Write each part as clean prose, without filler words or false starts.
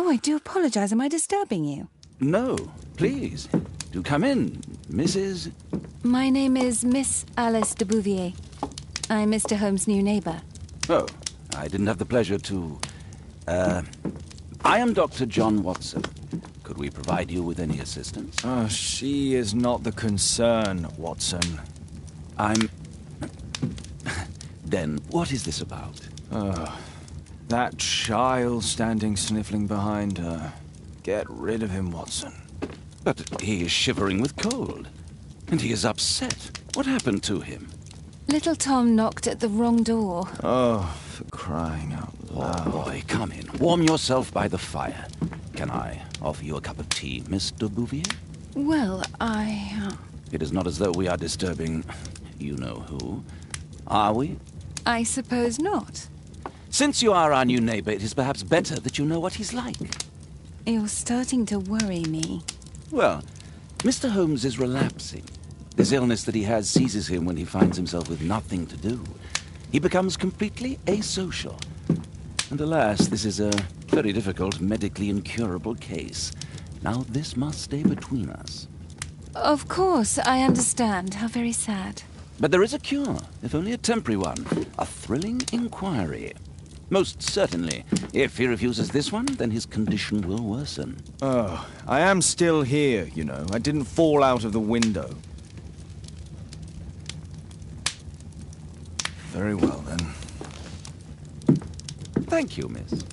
Oh, I do apologise. Am I disturbing you? No, please. Do come in, Mrs. My name is Miss Alice de Bouvier. I'm Mr. Holmes' new neighbour. Oh, I didn't have the pleasure to... I am Dr. John Watson. Could we provide you with any assistance? Oh, she is not the concern, Watson. I'm... Then, what is this about? That child standing sniffling behind her. Get rid of him, Watson. But he is shivering with cold. And he is upset. What happened to him? Little Tom knocked at the wrong door. Oh, for crying out loud. Oh, boy, come in. Warm yourself by the fire. Can I offer you a cup of tea, Miss de Bouvier? Well, It is not as though we are disturbing you-know-who. Are we? I suppose not. Since you are our new neighbor, it is perhaps better that you know what he's like. You're starting to worry me. Well, Mr. Holmes is relapsing. This illness that he has seizes him when he finds himself with nothing to do. He becomes completely asocial. And alas, this is a very difficult, medically incurable case. Now, this must stay between us. Of course, I understand. How very sad. But there is a cure, if only a temporary one. A thrilling inquiry. Most certainly. If he refuses this one, then his condition will worsen. Oh, I am still here, you know. I didn't fall out of the window. Very well, then. Thank you, miss.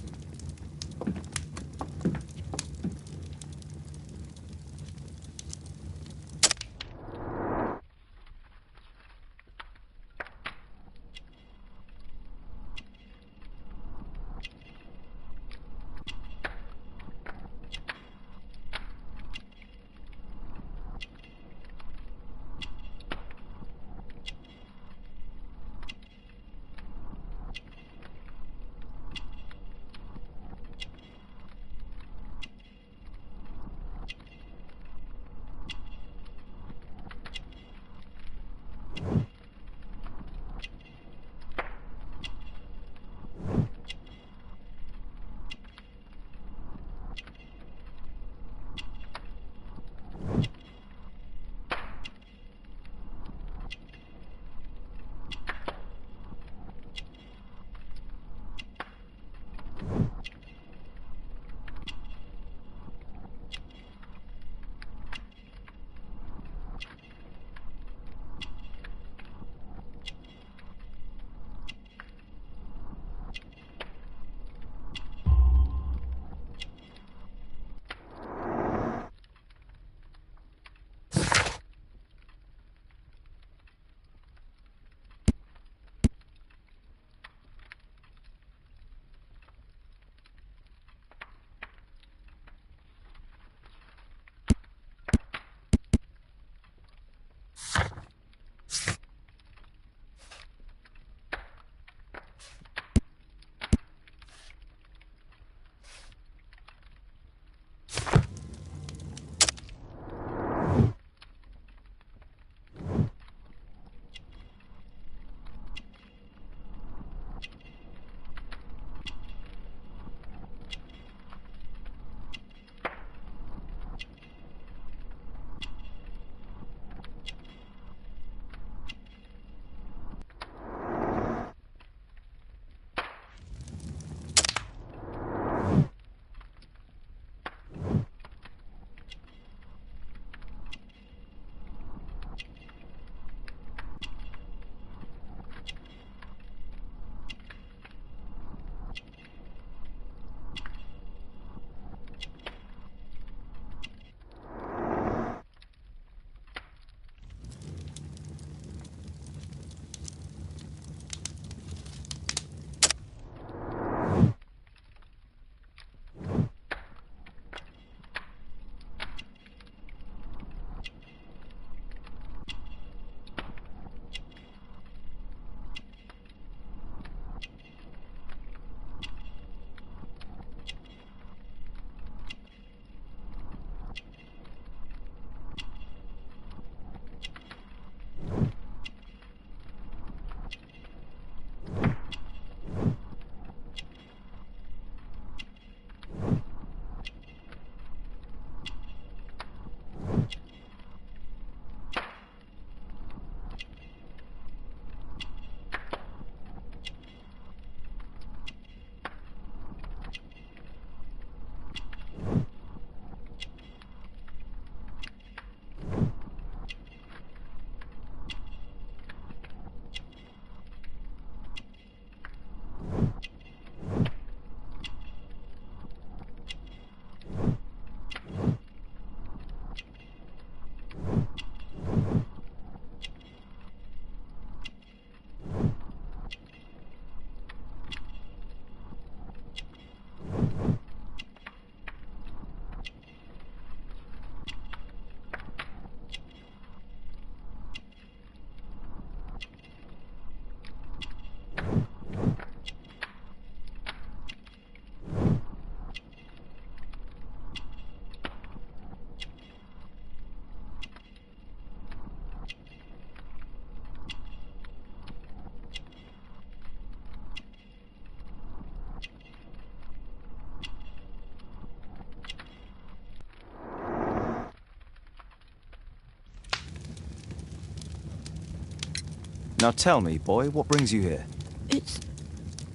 Now tell me, boy, what brings you here?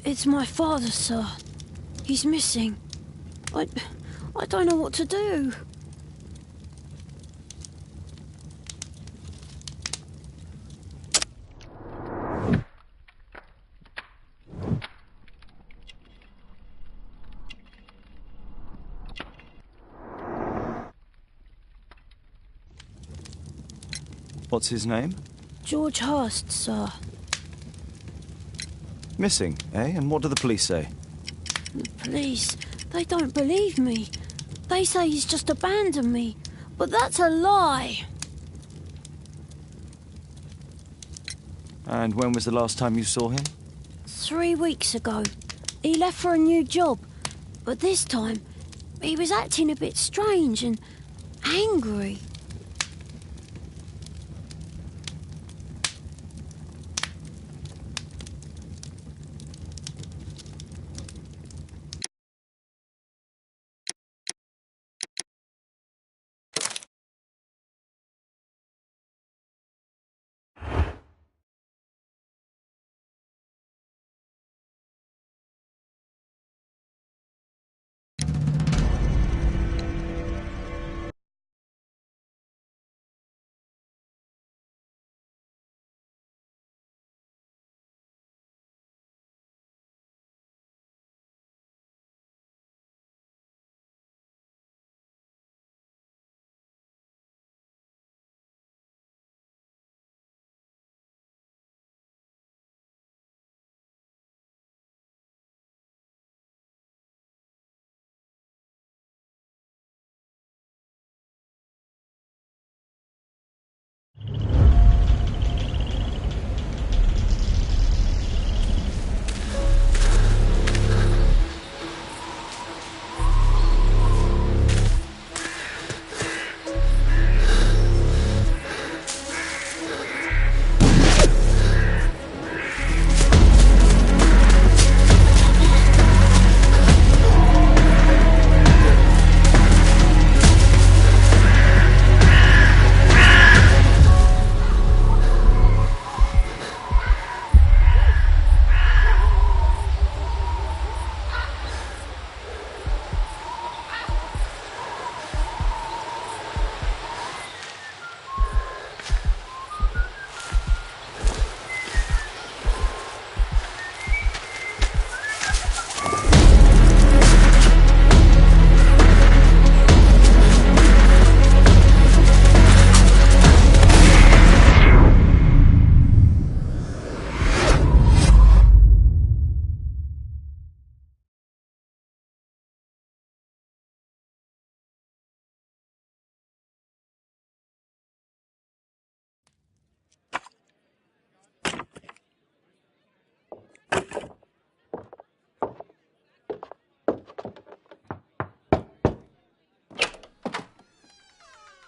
It's my father, sir. He's missing. I don't know what to do. What's his name? George Hurst, sir. Missing, eh? And what do the police say? The police, they don't believe me. They say he's just abandoned me. But that's a lie. And when was the last time you saw him? 3 weeks ago. He left for a new job. But this time, he was acting a bit strange and angry.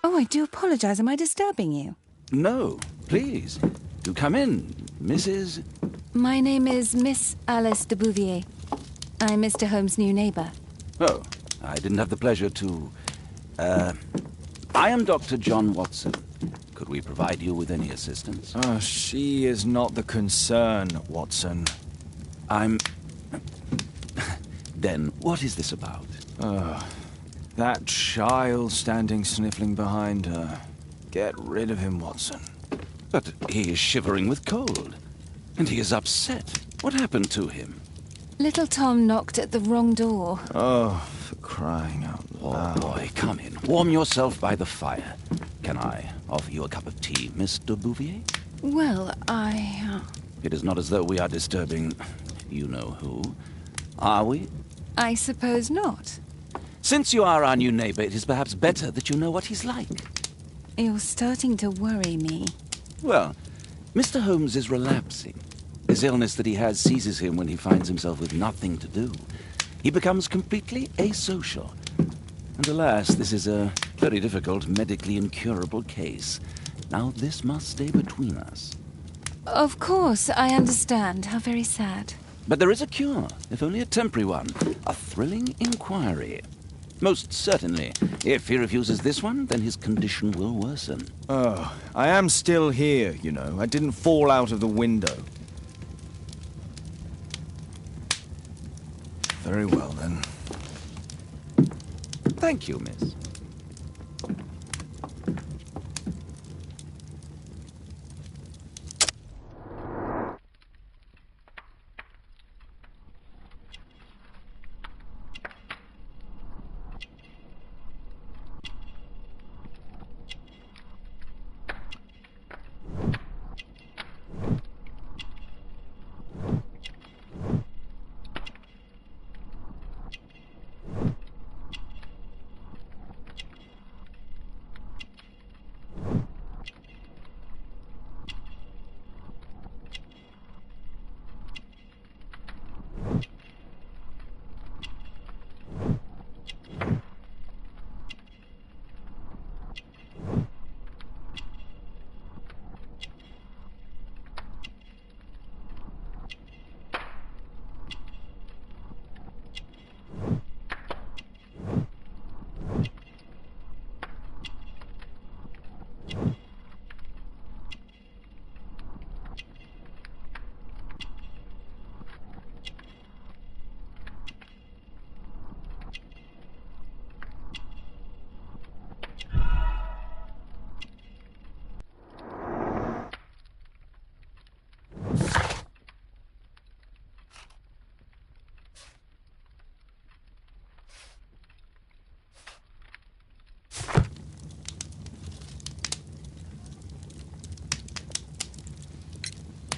Oh, I do apologize. Am I disturbing you? No, please. Do come in, Mrs. My name is Miss Alice de Bouvier. I'm Mr. Holmes' new neighbor. Oh, I didn't have the pleasure to... I am Dr. John Watson. Could we provide you with any assistance? Oh, she is not the concern, Watson. I'm... Then, what is this about? That child standing sniffling behind her. Get rid of him, Watson. But he is shivering with cold. And he is upset. What happened to him? Little Tom knocked at the wrong door. Oh, for crying out loud. Oh, boy, come in. Warm yourself by the fire. Can I offer you a cup of tea, Mr. Bouvier? Well, It is not as though we are disturbing you-know-who, are we? I suppose not. Since you are our new neighbor, it is perhaps better that you know what he's like. You're starting to worry me. Well, Mr. Holmes is relapsing. This illness that he has seizes him when he finds himself with nothing to do. He becomes completely asocial. And alas, this is a very difficult, medically incurable case. Now, this must stay between us. Of course, I understand. How very sad. But there is a cure, if only a temporary one. A thrilling inquiry. Most certainly. If he refuses this one, then his condition will worsen. Oh, I am still here, you know. I didn't fall out of the window. Very well, then. Thank you, miss.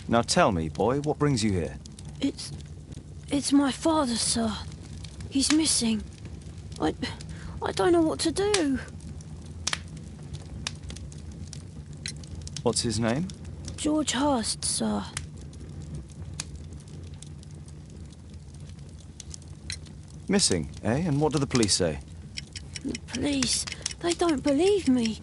Now tell me, boy, what brings you here? It's my father, sir. He's missing. I don't know what to do. What's his name? George Hurst, sir. Missing, eh? And what do the police say? The police, they don't believe me.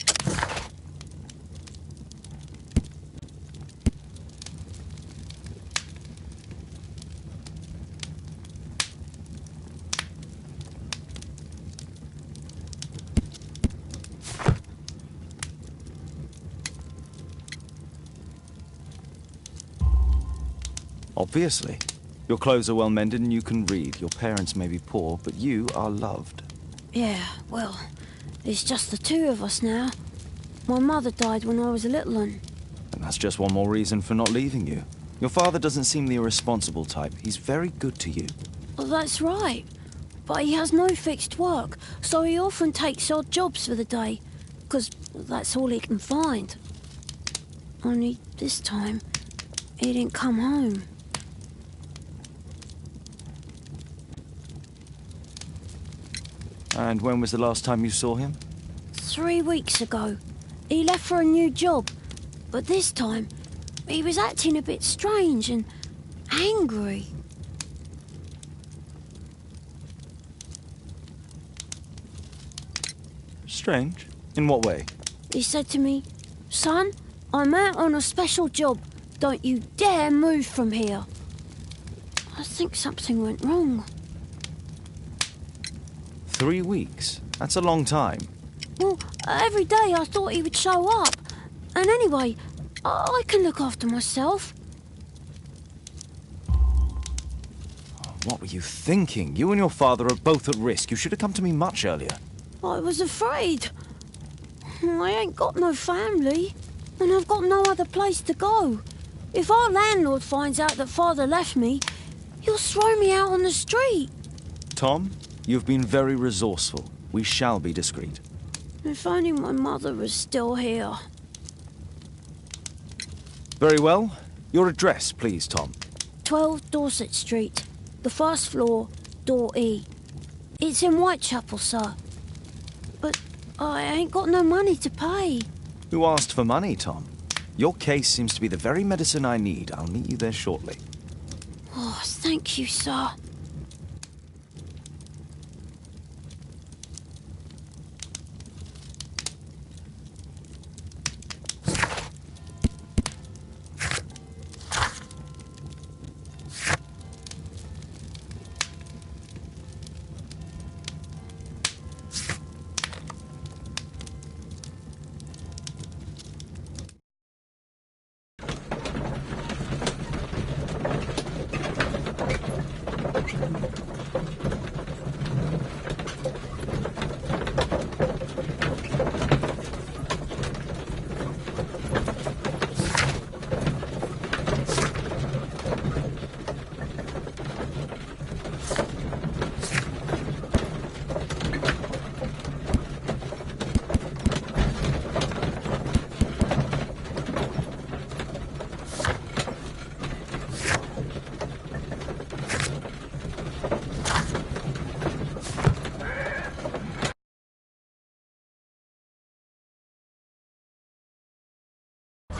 Obviously. Your clothes are well mended and you can read. Your parents may be poor, but you are loved. Yeah, well, it's just the two of us now. My mother died when I was a little one. And that's just one more reason for not leaving you. Your father doesn't seem the irresponsible type. He's very good to you. Well, that's right. But he has no fixed work, so he often takes odd jobs for the day, because that's all he can find. Only this time, he didn't come home. And when was the last time you saw him? 3 weeks ago. He left for a new job, but this time, he was acting a bit strange and angry. Strange? In what way? He said to me, "Son, I'm out on a special job. Don't you dare move from here." I think something went wrong. 3 weeks? That's a long time. Well, every day I thought he would show up. And anyway, I can look after myself. What were you thinking? You and your father are both at risk. You should have come to me much earlier. I was afraid. I ain't got no family, and I've got no other place to go. If our landlord finds out that Father left me, he'll throw me out on the street. Tom, you've been very resourceful. We shall be discreet. If only my mother was still here. Very well. Your address, please, Tom. 12 Dorset Street, the first floor, door E. It's in Whitechapel, sir. But I ain't got no money to pay. Who asked for money, Tom? Your case seems to be the very medicine I need. I'll meet you there shortly. Oh, thank you, sir.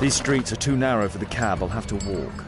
These streets are too narrow for the cab. I'll have to walk.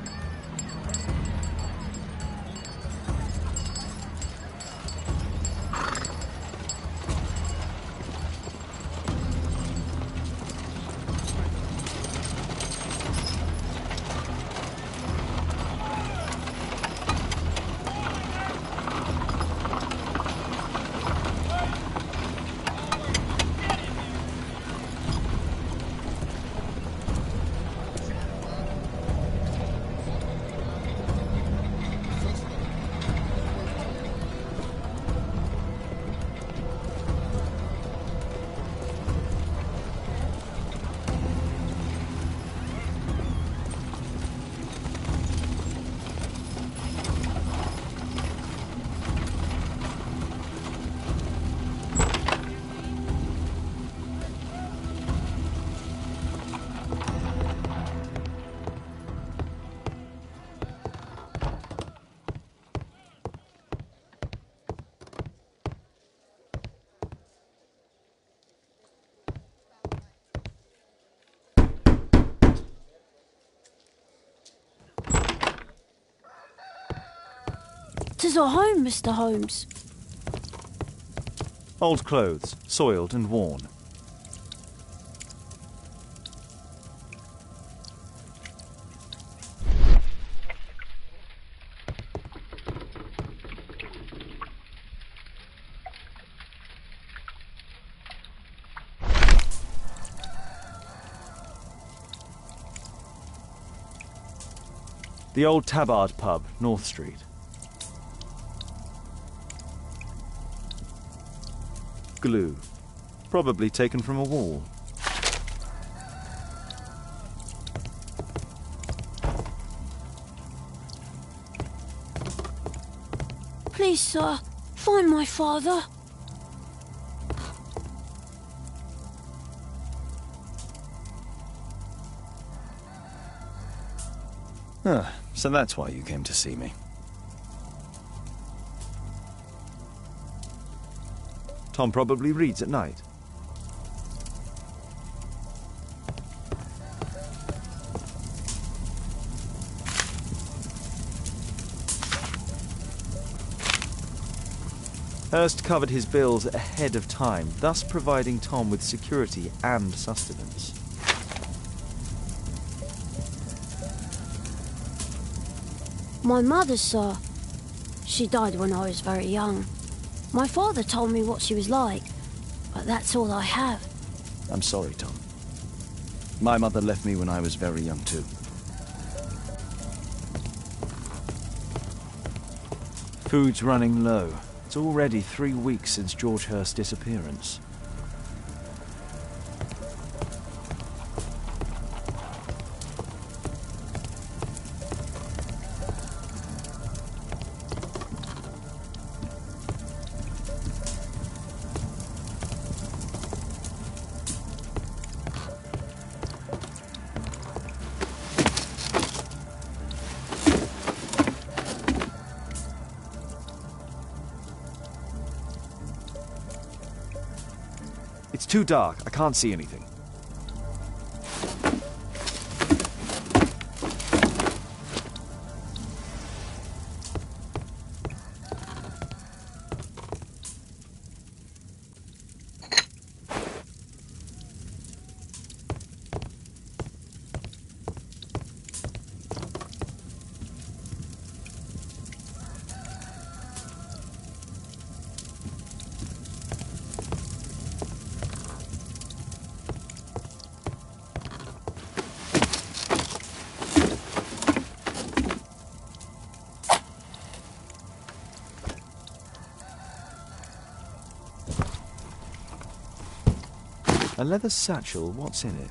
"'Tis our home, Mr. Holmes." Old clothes, soiled and worn. The old Tabard pub, North Street. Glue. Probably taken from a wall. "Please, sir, find my father." So that's why you came to see me. Tom probably reads at night. Hurst covered his bills ahead of time, thus providing Tom with security and sustenance. "My mother, sir. She died when I was very young. My father told me what she was like, but that's all I have." I'm sorry, Tom. My mother left me when I was very young too. Food's running low. It's already 3 weeks since George Hurst's disappearance. It's too dark. I can't see anything. A leather satchel, what's in it?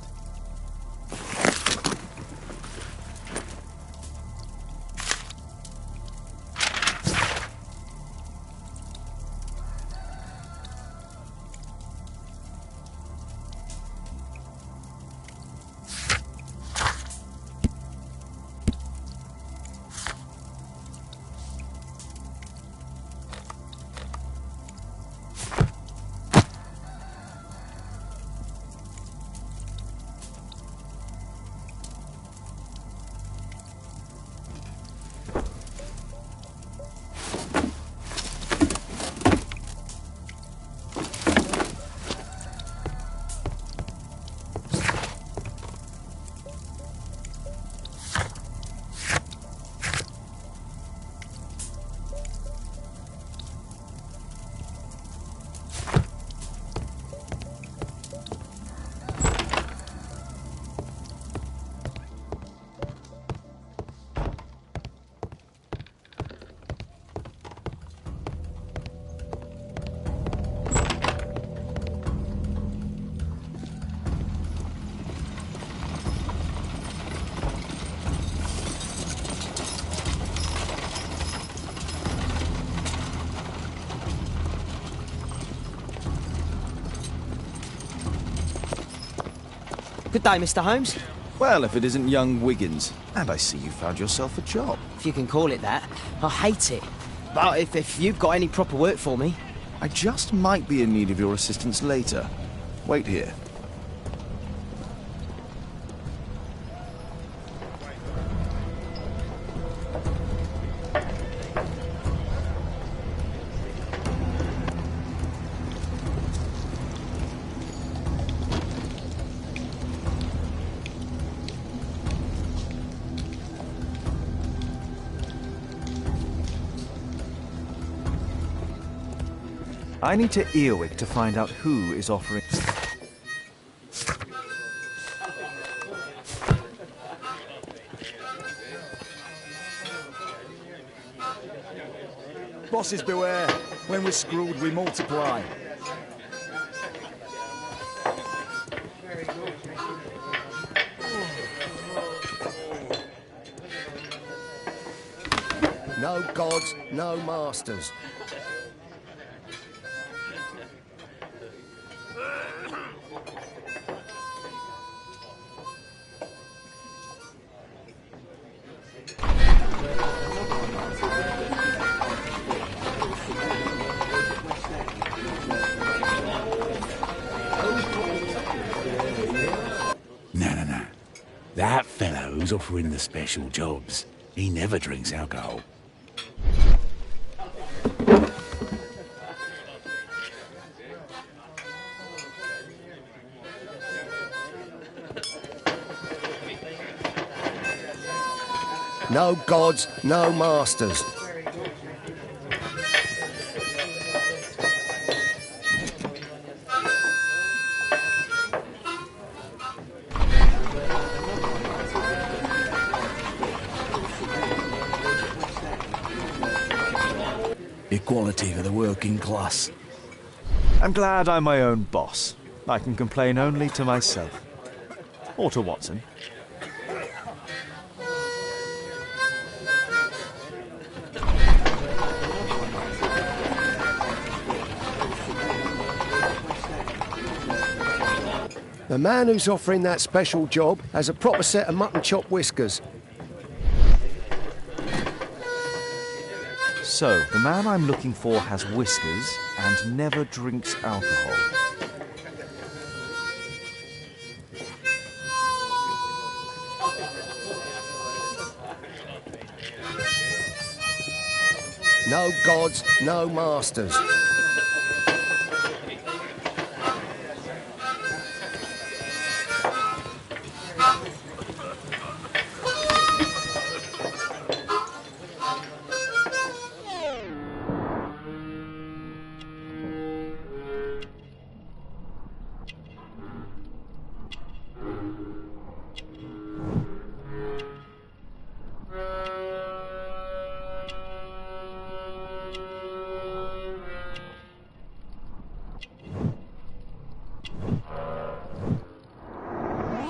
Good day, Mr. Holmes. Well, if it isn't young Wiggins. And I see you found yourself a job. If you can call it that. I hate it. But if you've got any proper work for me... I just might be in need of your assistance later. Wait here. I need to Earwig to find out who is offering... Bosses beware. When we're screwed, we multiply. No gods, no masters. No. That fellow who's offering the special jobs, he never drinks alcohol. No gods, no masters. Equality for the working class. I'm glad I'm my own boss. I can complain only to myself. Or to Watson. The man who's offering that special job has a proper set of mutton chop whiskers. So, the man I'm looking for has whiskers and never drinks alcohol. No gods, no masters.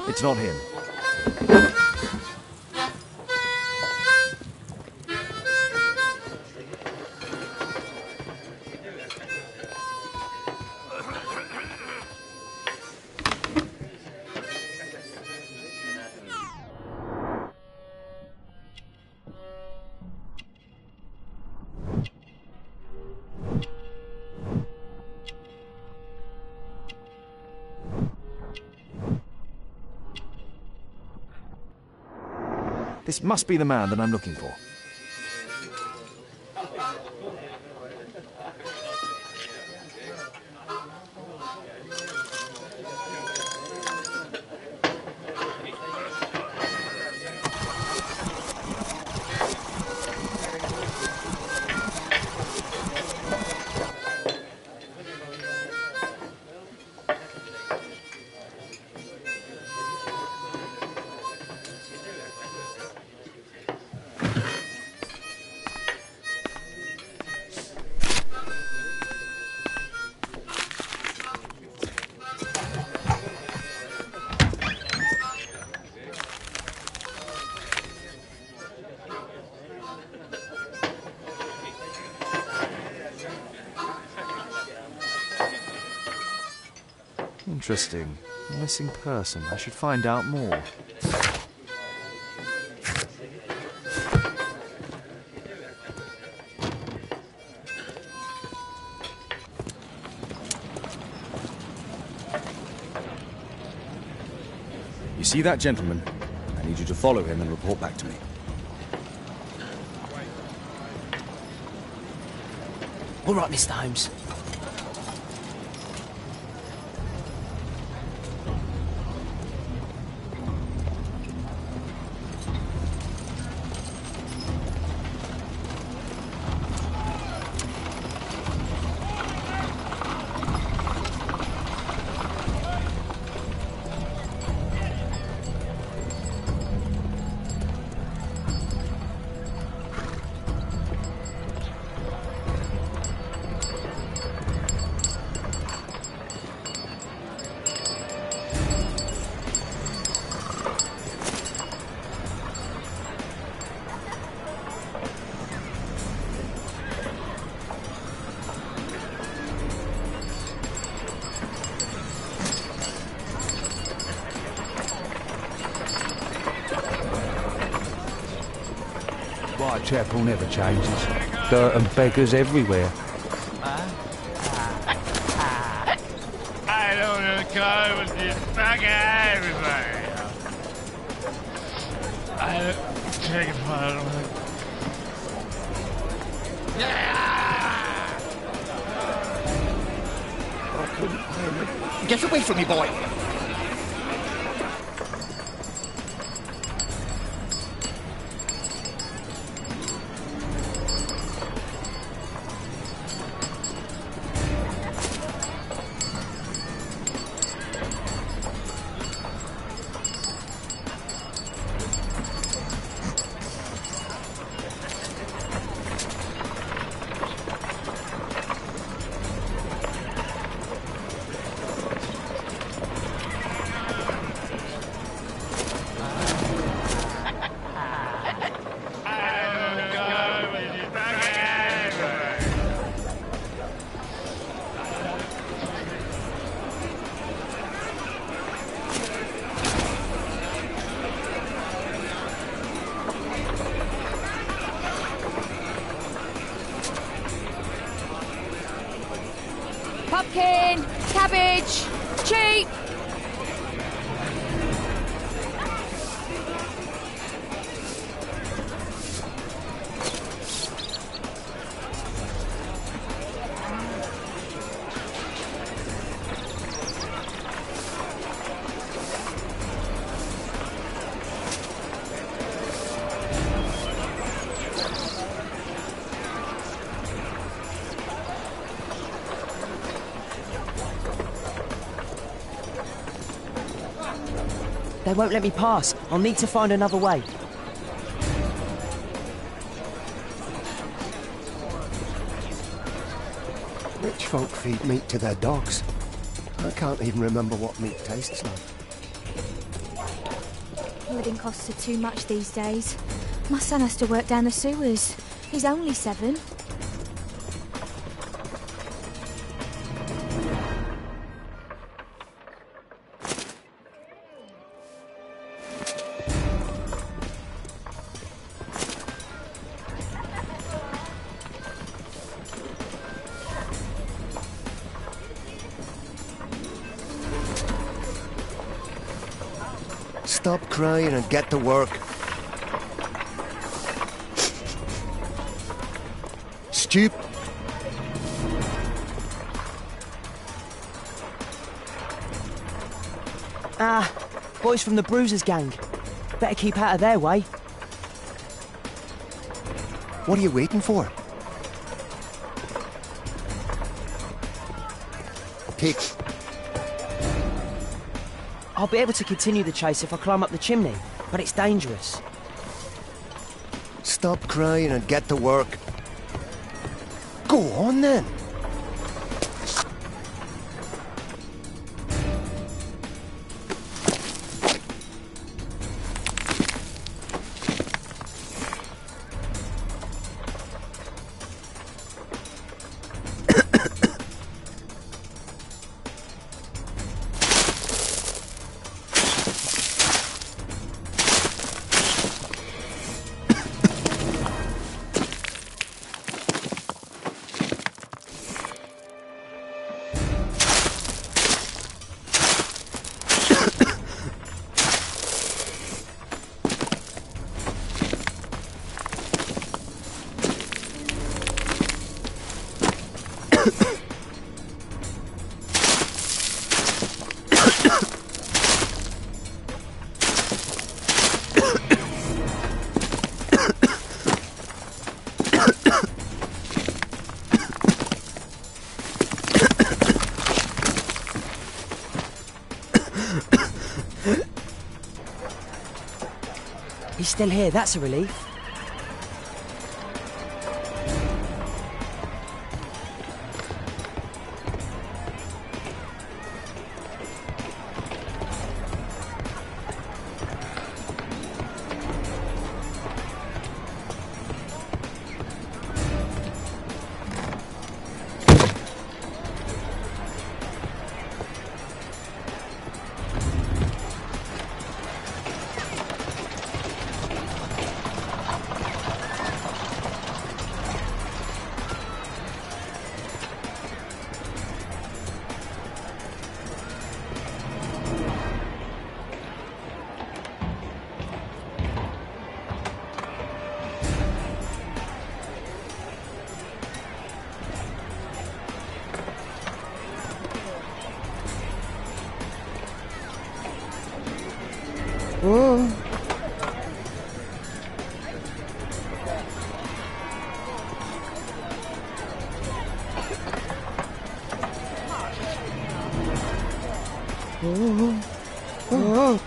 It's not him. This must be the man that I'm looking for. Interesting. Missing person. I should find out more. You see that gentleman? I need you to follow him and report back to me. All right, Mr. Holmes. Whitechapel never changes. Dirt and beggars everywhere. I don't know, car with this fucking everybody. I take it part. Get away from me, boy! Pumpkin! Cabbage! Cheap! They won't let me pass. I'll need to find another way. Rich folk feed meat to their dogs. I can't even remember what meat tastes like. Living costs are too much these days. My son has to work down the sewers. He's only 7. Stop crying and get to work. Stupid. Ah, boys from the Bruisers gang. Better keep out of their way. What are you waiting for? Take. I'll be able to continue the chase if I climb up the chimney, but it's dangerous. Stop crying and get to work. Go on then. still here, that's a relief. Oh. Oh. Oh.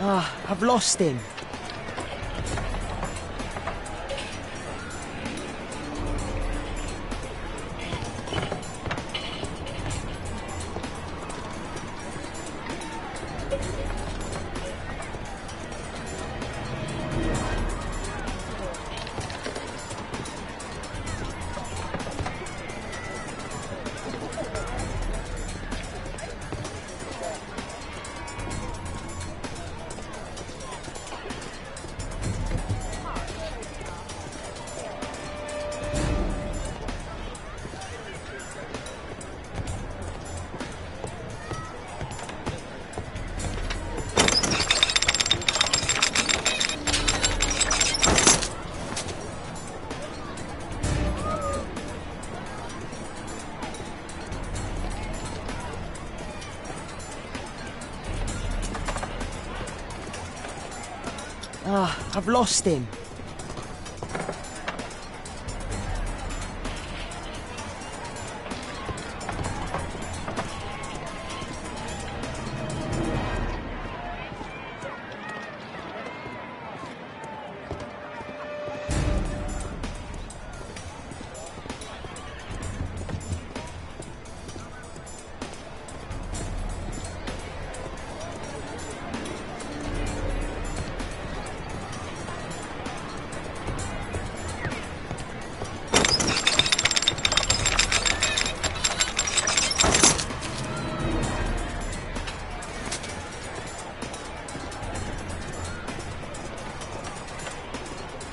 Ah, I've lost him. Ah, I've lost him.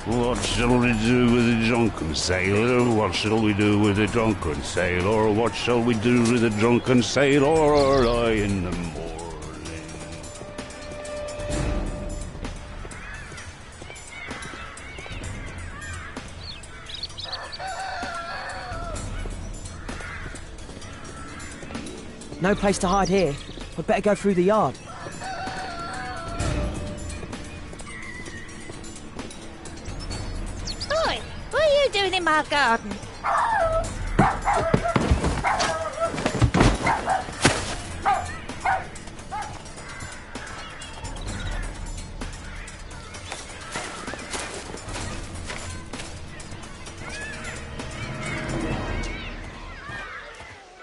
What shall we do with a drunken sailor? What shall we do with a drunken sailor? What shall we do with a drunken sailor early in the morning? No place to hide here. I'd better go through the yard. Oi! What are you doing in my garden?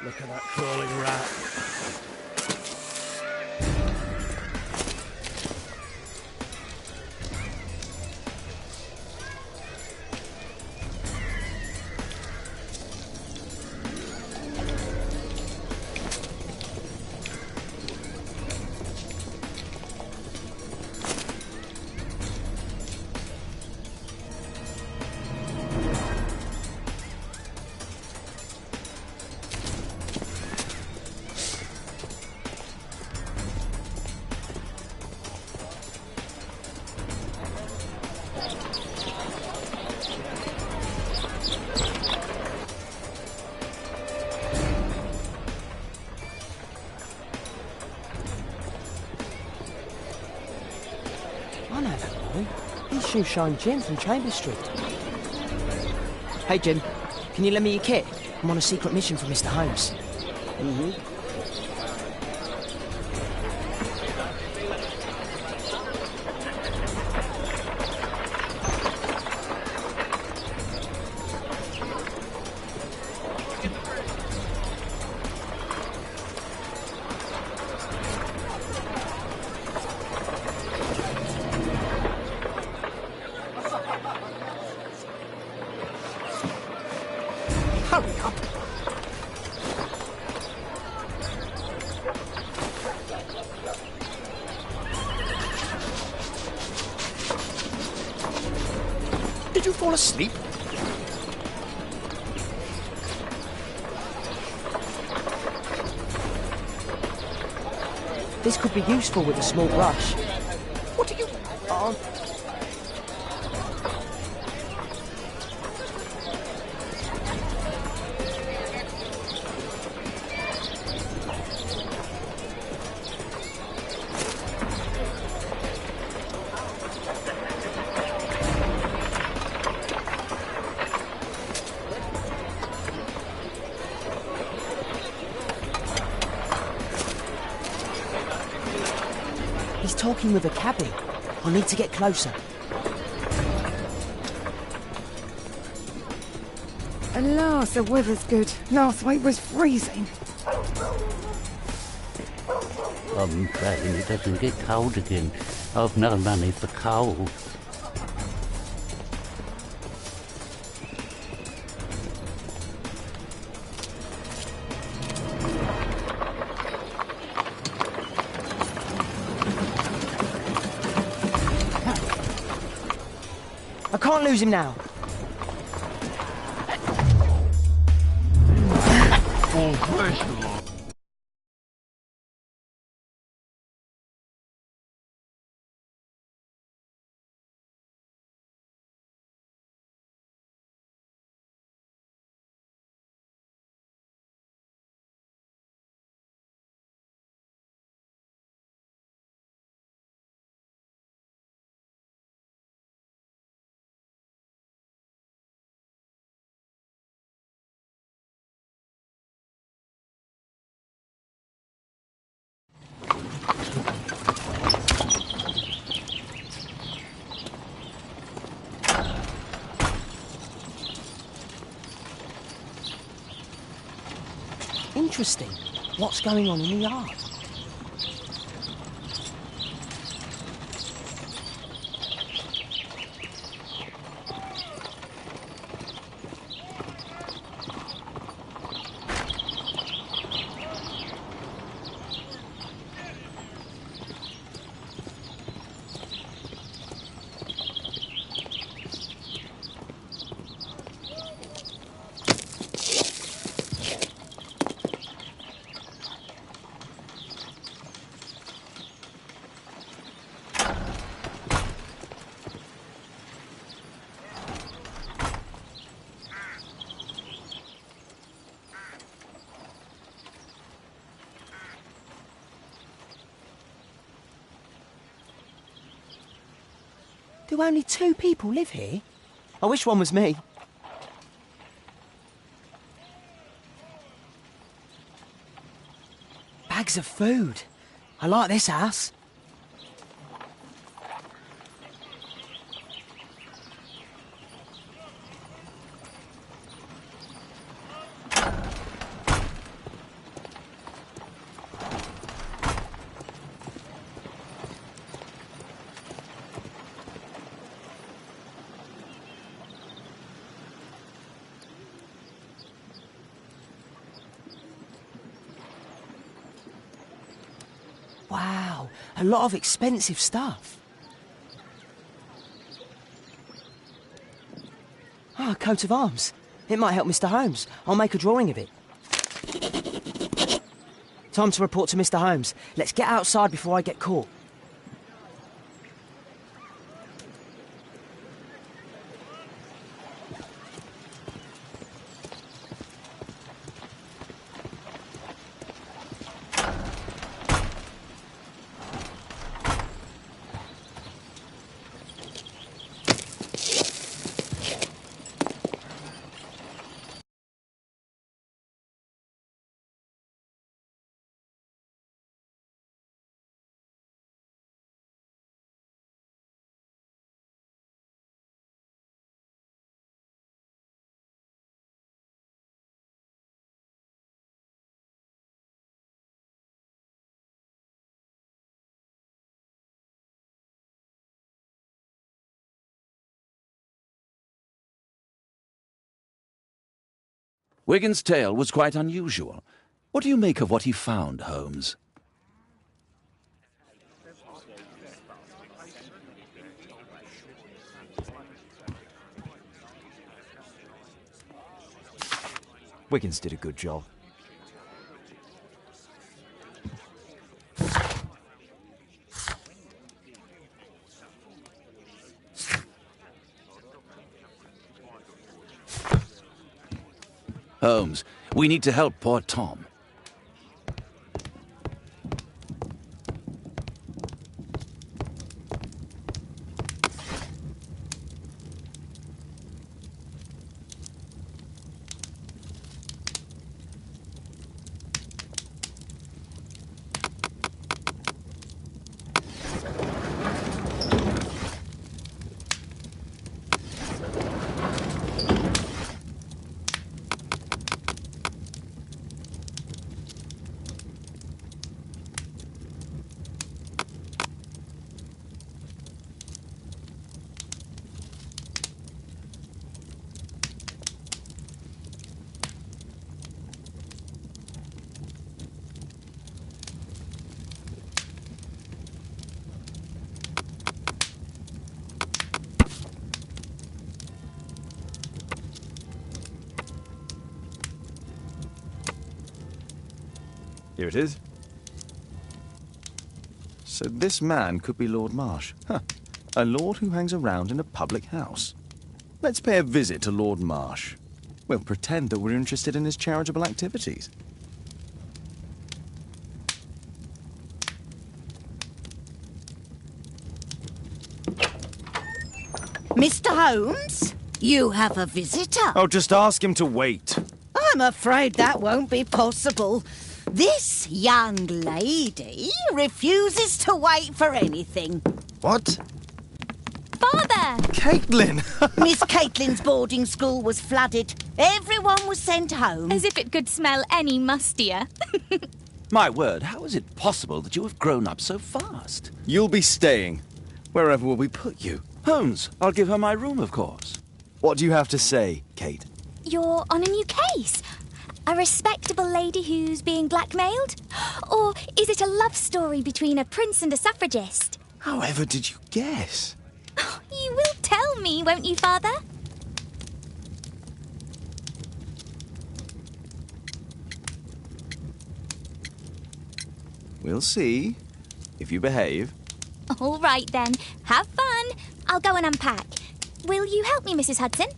Look at that crawling rat. I know that boy. He's Shoeshine Jim from Chambers Street. Hey, Jim. Can you lend me your kit? I'm on a secret mission for Mr. Holmes. Hurry up! Did you fall asleep? This could be useful with a small brush. What are you... He's talking with a cabby. I need to get closer. Alas, the weather's good. Last week was freezing. I'm praying it doesn't get cold again. I've no money for coal. I can't lose him now. Interesting. What's going on in the yard? Do only 2 people live here? I wish one was me. Bags of food. I like this house. Wow, a lot of expensive stuff. Ah, a coat of arms. It might help Mr. Holmes. I'll make a drawing of it. Time to report to Mr. Holmes. Let's get outside before I get caught. Wigan's tale was quite unusual. What do you make of what he found, Holmes? Wiggins did a good job. Holmes, we need to help poor Tom. Here it is. So this man could be Lord Marsh. Huh. A lord who hangs around in a public house. Let's pay a visit to Lord Marsh. We'll pretend that we're interested in his charitable activities. Mr. Holmes, you have a visitor. Oh, just ask him to wait. I'm afraid that won't be possible. This young lady refuses to wait for anything. What? Father! Caitlin! Miss Caitlin's boarding school was flooded. Everyone was sent home. As if it could smell any mustier. My word, how is it possible that you have grown up so fast? You'll be staying. Wherever will we put you? Holmes, I'll give her my room, of course. What do you have to say, Kate? You're on a new case. A respectable lady who's being blackmailed? Or is it a love story between a prince and a suffragist? However did you guess? You will tell me, won't you, Father? We'll see, if you behave. All right, then. Have fun. I'll go and unpack. Will you help me, Mrs. Hudson?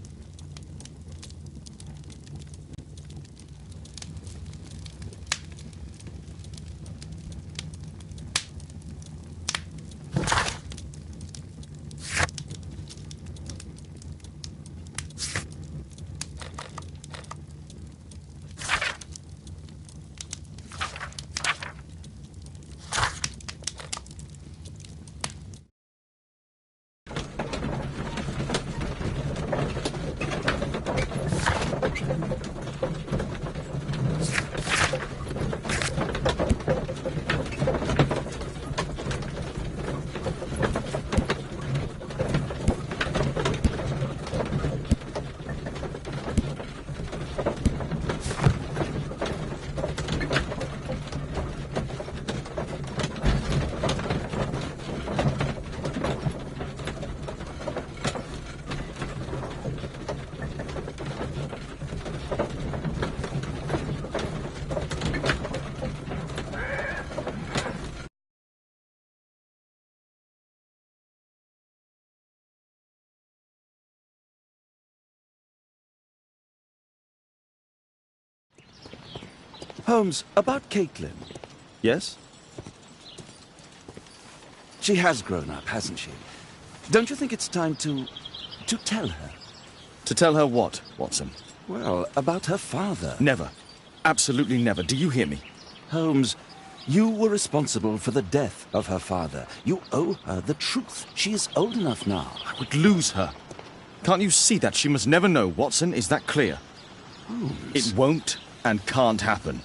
Holmes, about Caitlin. Yes? She has grown up, hasn't she? Don't you think it's time to tell her? To tell her what, Watson? Well, about her father. Never. Absolutely never. Do you hear me? Holmes, you were responsible for the death of her father. You owe her the truth. She is old enough now. I would lose her. Can't you see that? She must never know, Watson. Is that clear? Holmes. It won't and can't happen.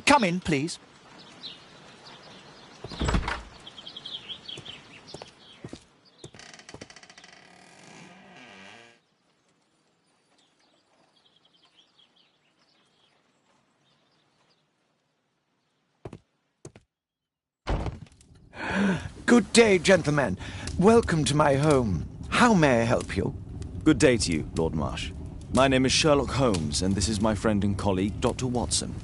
Come in, please. Good day, gentlemen. Welcome to my home. How may I help you? Good day to you, Lord Marsh. My name is Sherlock Holmes, and this is my friend and colleague, Dr. Watson.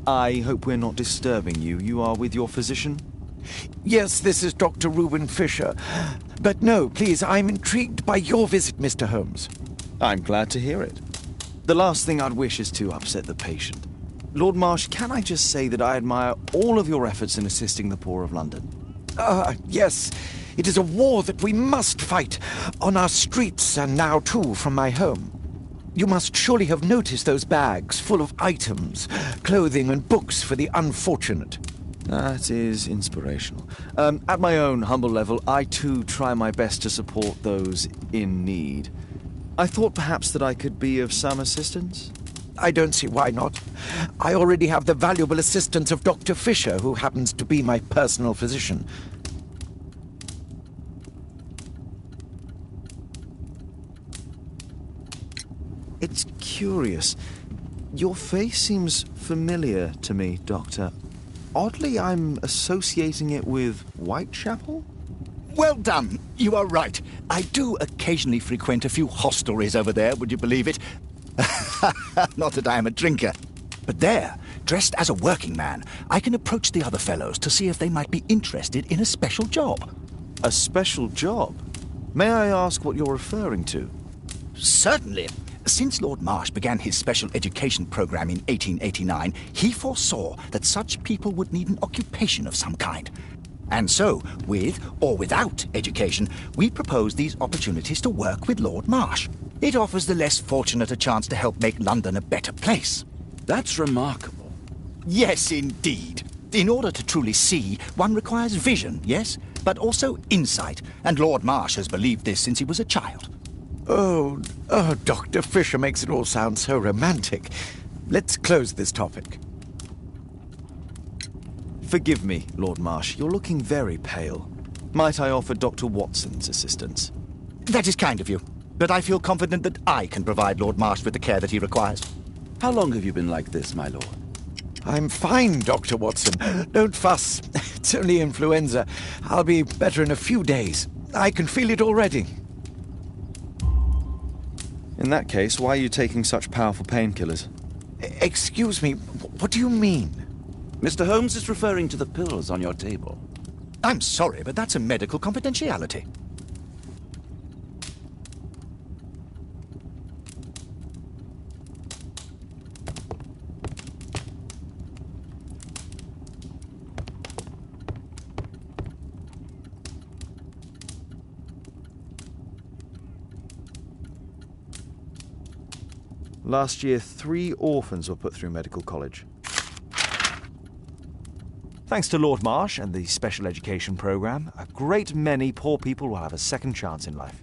I hope we're not disturbing you. You are with your physician? Yes, this is Dr. Reuben Fisher. But no, please, I'm intrigued by your visit, Mr. Holmes. I'm glad to hear it. The last thing I'd wish is to upset the patient. Lord Marsh, can I just say that I admire all of your efforts in assisting the poor of London? Yes. It is a war that we must fight, on our streets and now, too, from my home. You must surely have noticed those bags full of items, clothing and books for the unfortunate. That is inspirational. At my own humble level, I too try my best to support those in need. I thought perhaps that I could be of some assistance. I don't see why not. I already have the valuable assistance of Dr. Fisher, who happens to be my personal physician. It's curious. Your face seems familiar to me, Doctor. Oddly, I'm associating it with Whitechapel? Well done. You are right. I do occasionally frequent a few hostelries over there, would you believe it? Not that I am a drinker. But there, dressed as a working man, I can approach the other fellows to see if they might be interested in a special job. A special job? May I ask what you're referring to? Certainly. Since Lord Marsh began his special education program in 1889, he foresaw that such people would need an occupation of some kind. And so, with or without education, we propose these opportunities to work with Lord Marsh. It offers the less fortunate a chance to help make London a better place. That's remarkable. Yes, indeed. In order to truly see, one requires vision, yes, but also insight, and Lord Marsh has believed this since he was a child. Oh, Dr. Fisher makes it all sound so romantic. Let's close this topic. Forgive me, Lord Marsh. You're looking very pale. Might I offer Dr. Watson's assistance? That is kind of you, but I feel confident that I can provide Lord Marsh with the care that he requires. How long have you been like this, my lord? I'm fine, Dr. Watson. Don't fuss. It's only influenza. I'll be better in a few days. I can feel it already. In that case, why are you taking such powerful painkillers? Excuse me, what do you mean? Mr. Holmes is referring to the pills on your table. I'm sorry, but that's a medical confidentiality. Last year, 3 orphans were put through medical college. Thanks to Lord Marsh and the special education program, a great many poor people will have a second chance in life.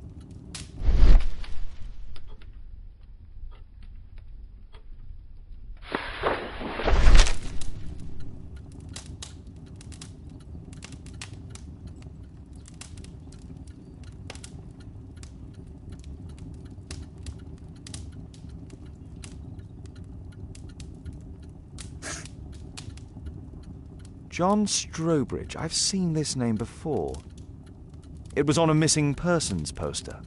John Strobridge. I've seen this name before. It was on a missing persons poster.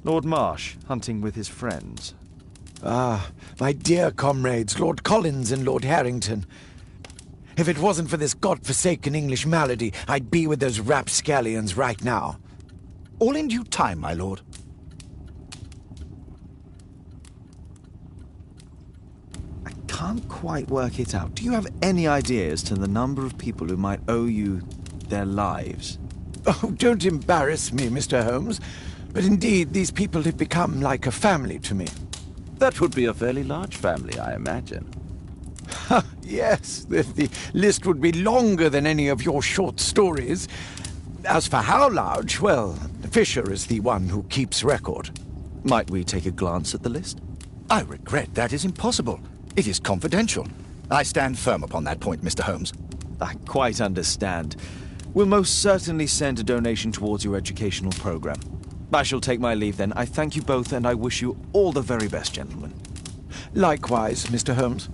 Lord Marsh, hunting with his friends. Ah, my dear comrades, Lord Collins and Lord Harrington. If it wasn't for this godforsaken English malady, I'd be with those rapscallions right now. All in due time, my lord. I can't quite work it out. Do you have any idea as to the number of people who might owe you their lives? Oh, don't embarrass me, Mr. Holmes. But indeed, these people have become like a family to me. That would be a fairly large family, I imagine. Yes, the list would be longer than any of your short stories. As for how large, well, Fisher is the one who keeps record. Might we take a glance at the list? I regret that is impossible. It is confidential. I stand firm upon that point, Mr. Holmes. I quite understand. We'll most certainly send a donation towards your educational program. I shall take my leave then. I thank you both, and I wish you all the very best, gentlemen. Likewise, Mr. Holmes.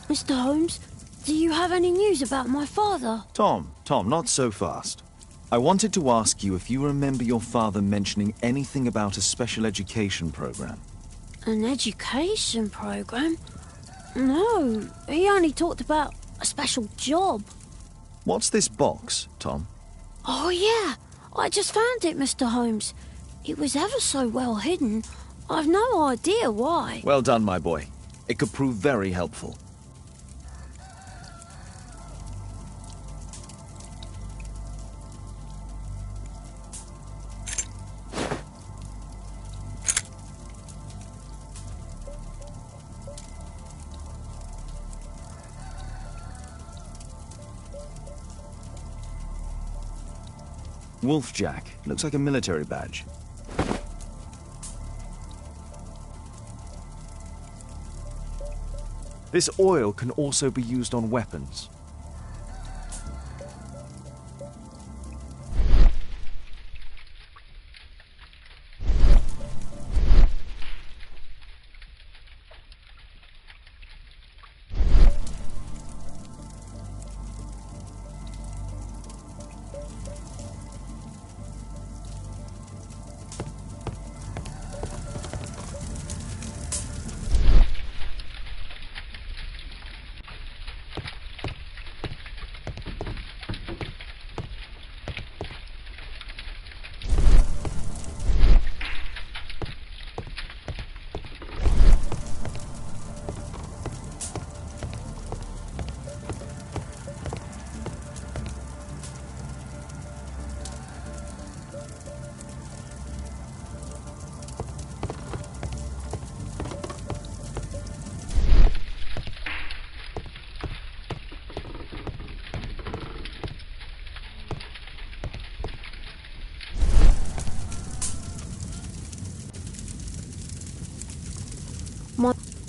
Mr. Holmes, do you have any news about my father? Tom, not so fast. I wanted to ask you if you remember your father mentioning anything about a special education program. An education program? No, he only talked about a special job. What's this box, Tom? Oh, yeah. I just found it, Mr. Holmes. It was ever so well hidden. I've no idea why. Well done, my boy. It could prove very helpful. Wolfjack. Looks like a military badge. This oil can also be used on weapons.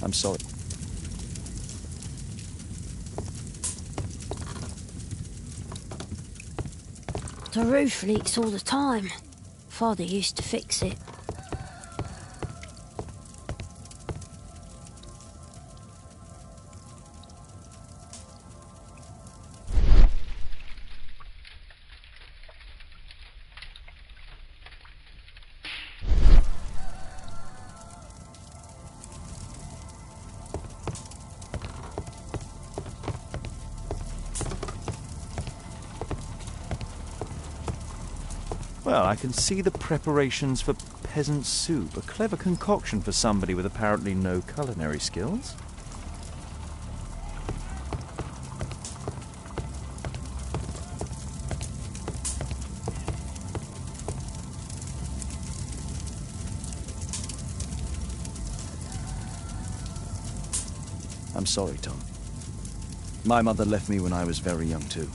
I'm sorry. The roof leaks all the time. Father used to fix it. Well, I can see the preparations for peasant soup, a clever concoction for somebody with apparently no culinary skills. I'm sorry, Tom. My mother left me when I was very young, too.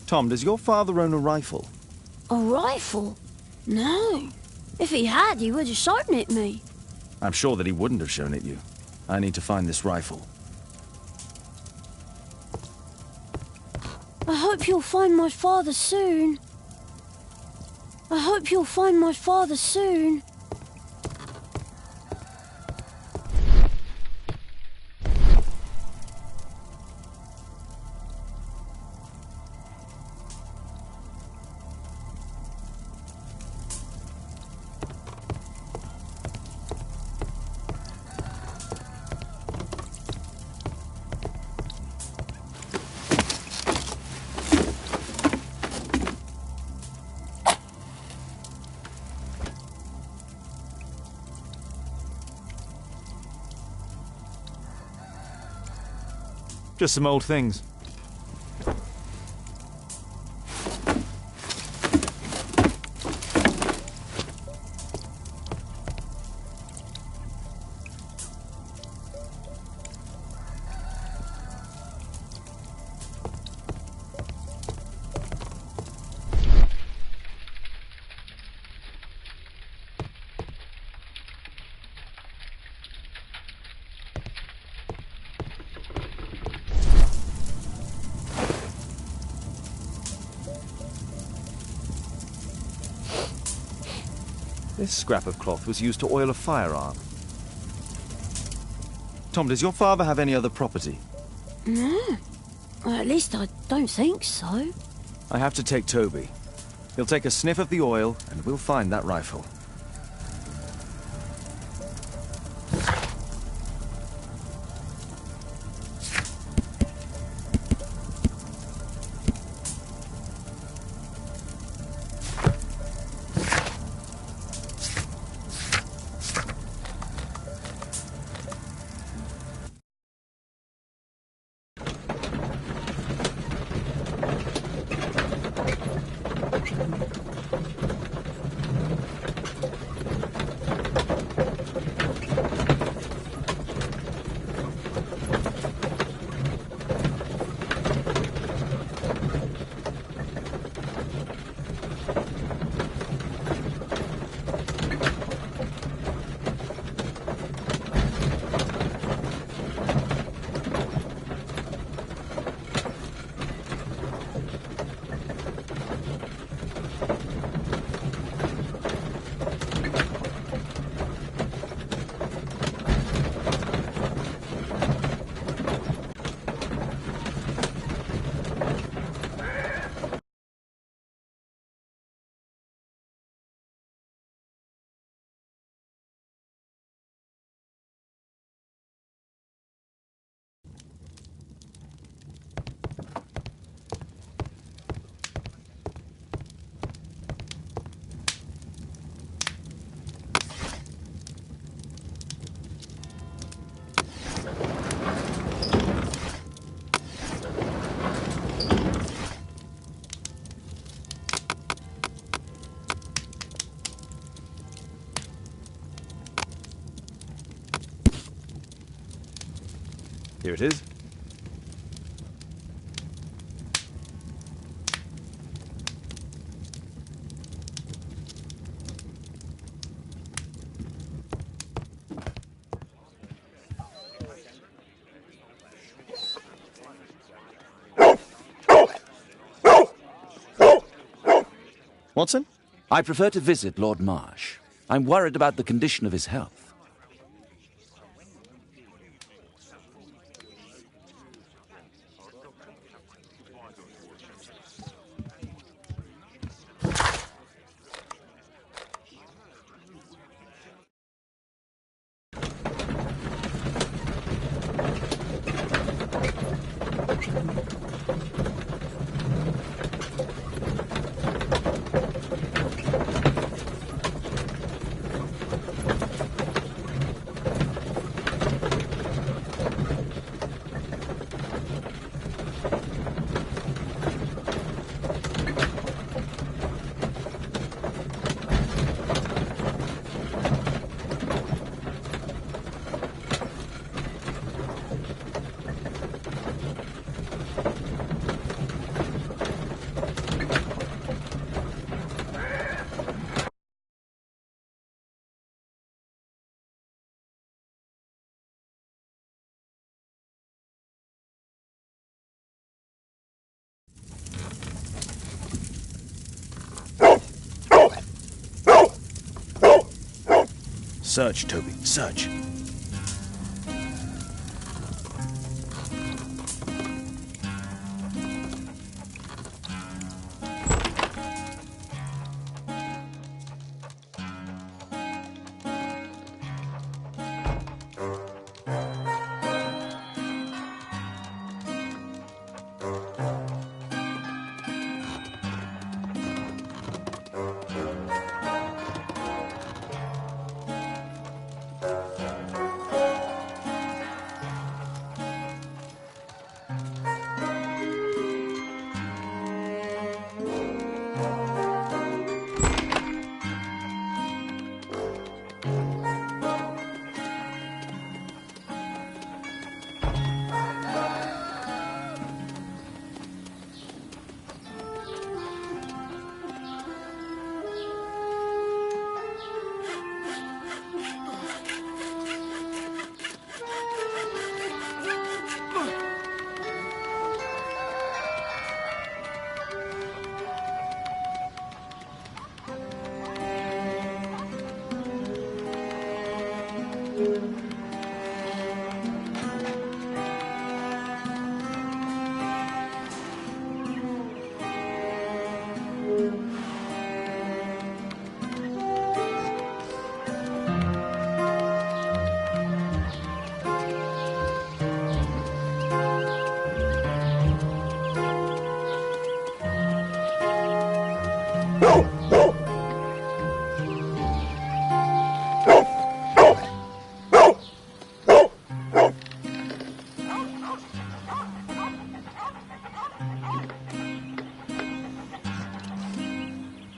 Tom, does your father own a rifle? A rifle? No. If he had, he would have shown it me. I'm sure that he wouldn't have shown it you. I need to find this rifle. I hope you'll find my father soon. I hope you'll find my father soon. Just some old things. This scrap of cloth was used to oil a firearm. Tom, does your father have any other property? No. Well, at least I don't think so. I have to take Toby. He'll take a sniff of the oil, and we'll find that rifle. Here it is. Watson? I prefer to visit Lord Marsh. I'm worried about the condition of his health. Search, Toby, search.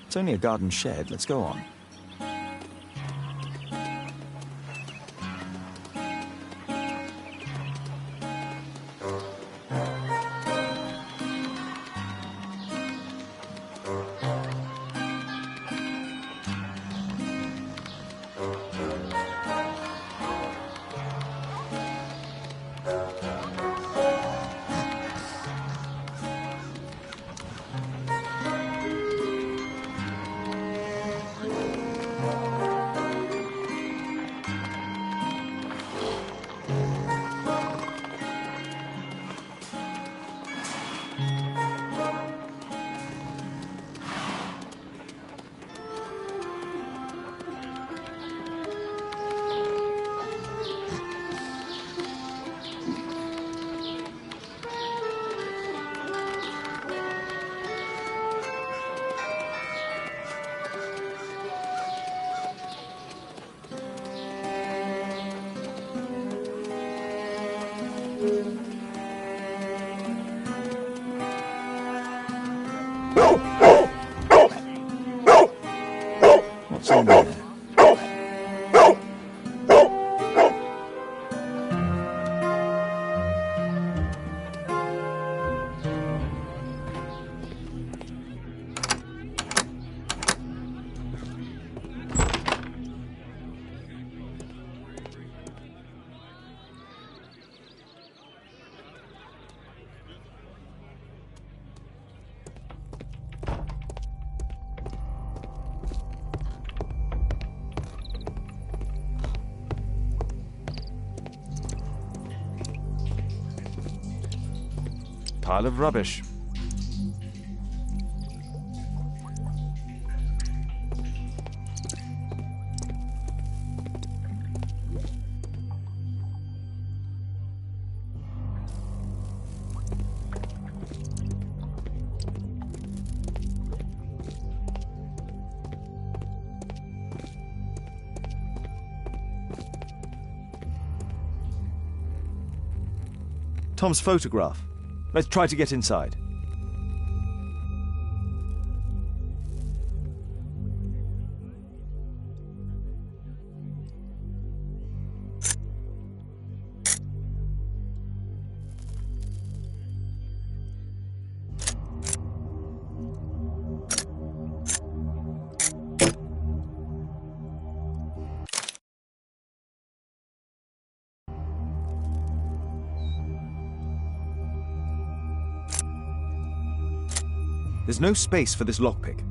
It's only a garden shed. Let's go on. What's in there? pile of rubbish. Tom's photograph. Let's try to get inside. There's no space for this lockpick.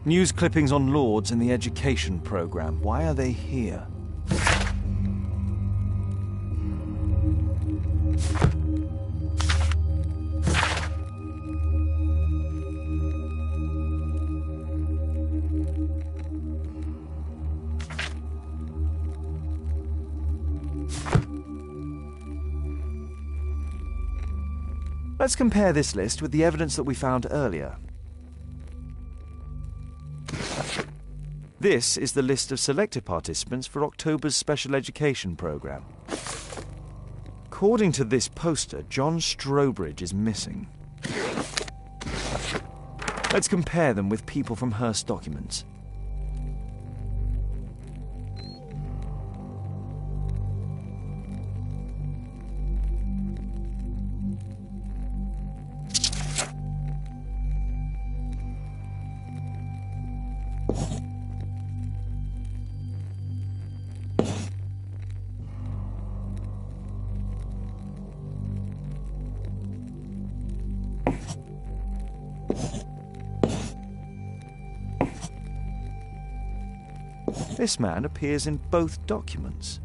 News clippings on Lords and the education program. Why are they here? Let's compare this list with the evidence that we found earlier. This is the list of selected participants for October's special education program. According to this poster, John Strobridge is missing. Let's compare them with people from Hearst documents. This man appears in both documents.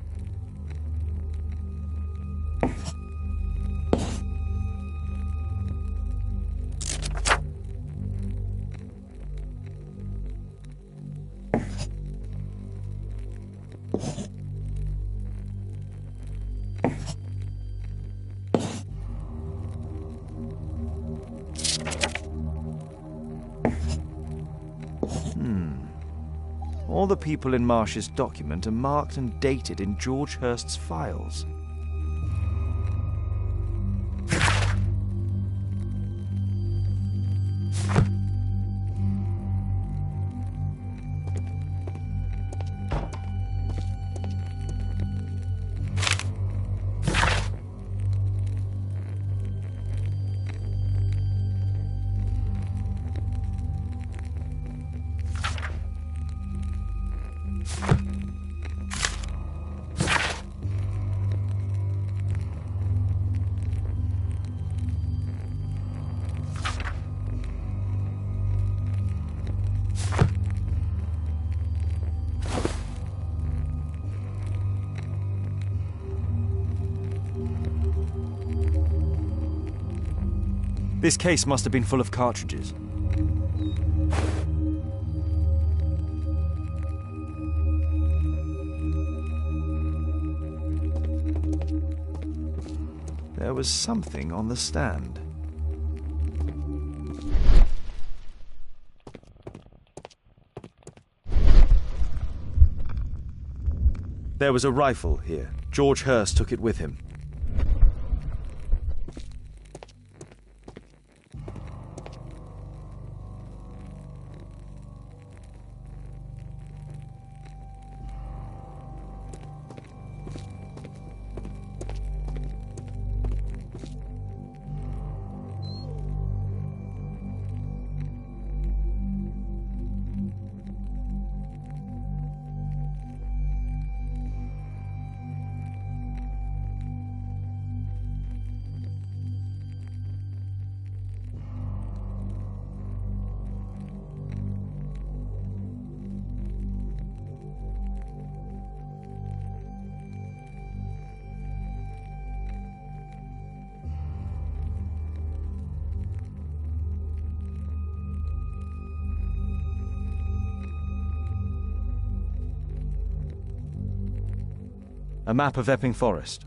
All the people in Marsh's document are marked and dated in George Hurst's files. This case must have been full of cartridges. There was something on the stand. There was a rifle here. George Hurst took it with him. A map of Epping Forest.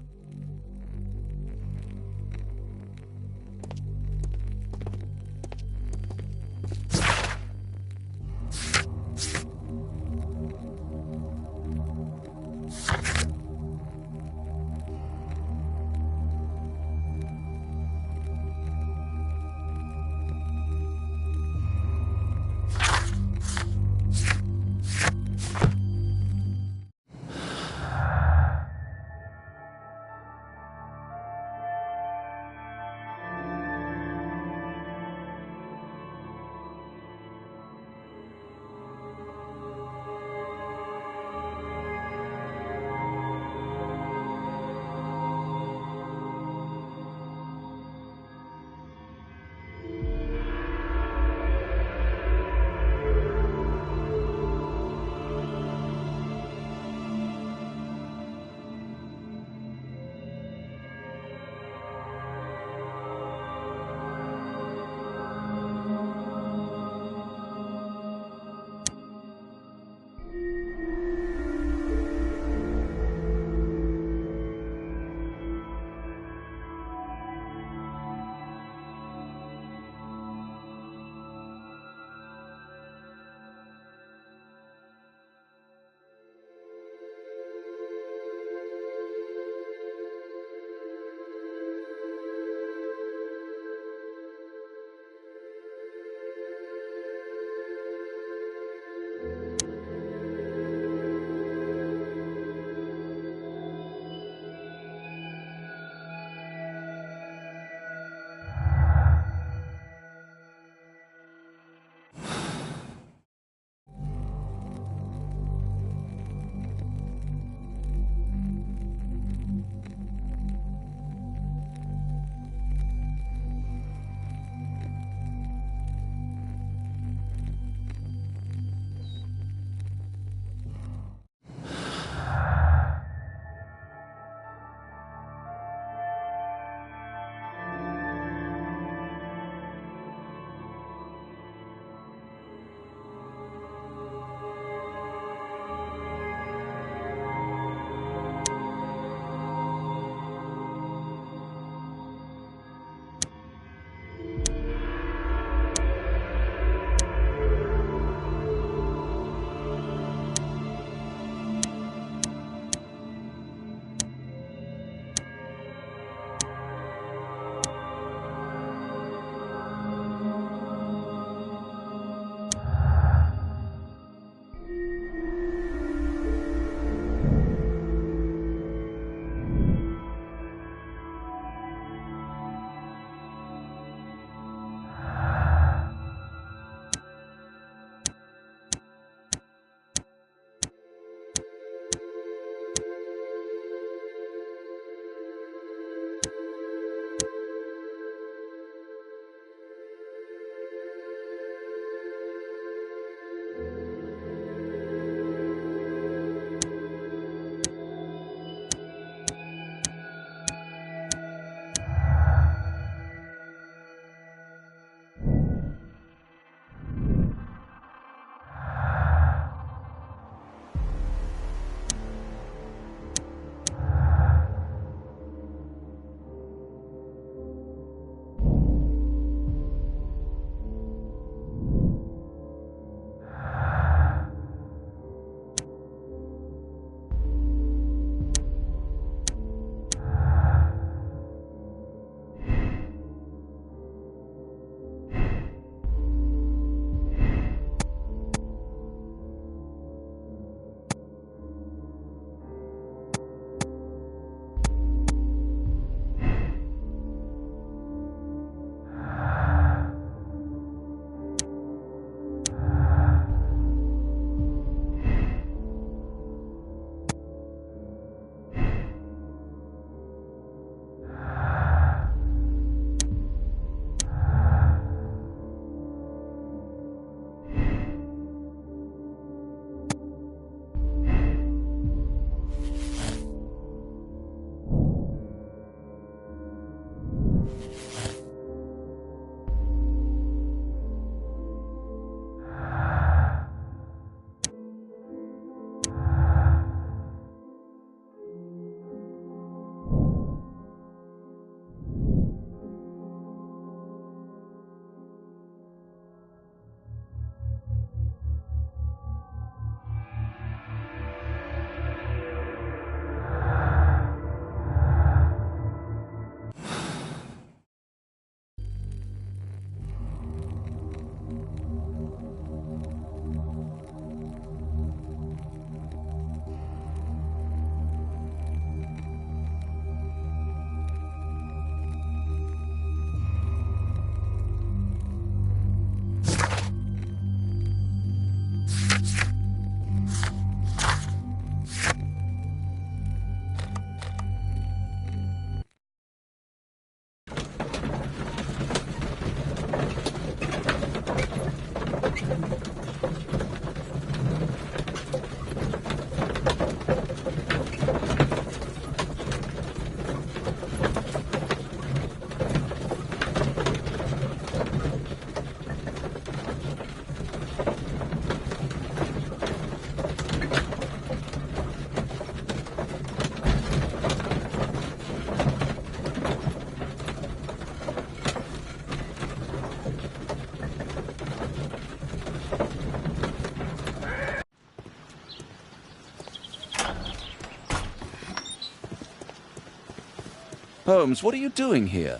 Holmes, what are you doing here?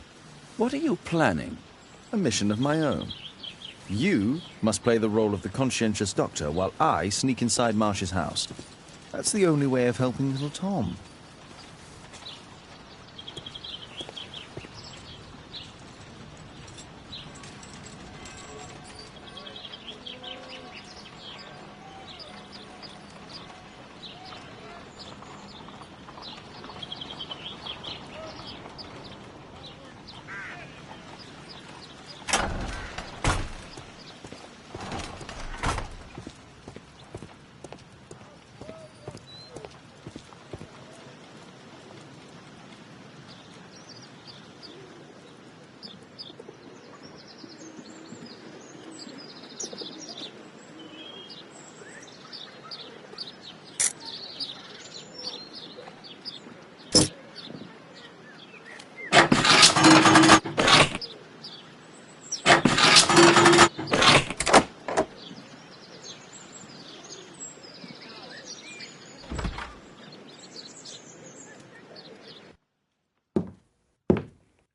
What are you planning? A mission of my own. You must play the role of the conscientious doctor while I sneak inside Marsh's house. That's the only way of helping little Tom.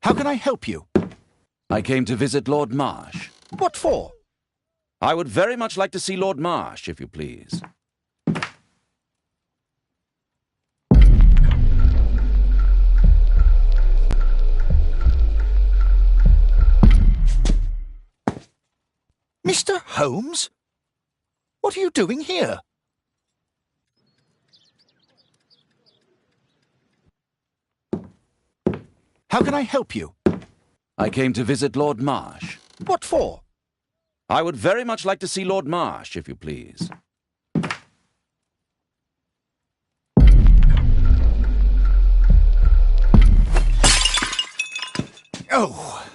How can I help you? I came to visit Lord Marsh. What for? I would very much like to see Lord Marsh, if you please. Mr. Holmes? What are you doing here? How can I help you? I came to visit Lord Marsh. What for? I would very much like to see Lord Marsh, if you please. Oh,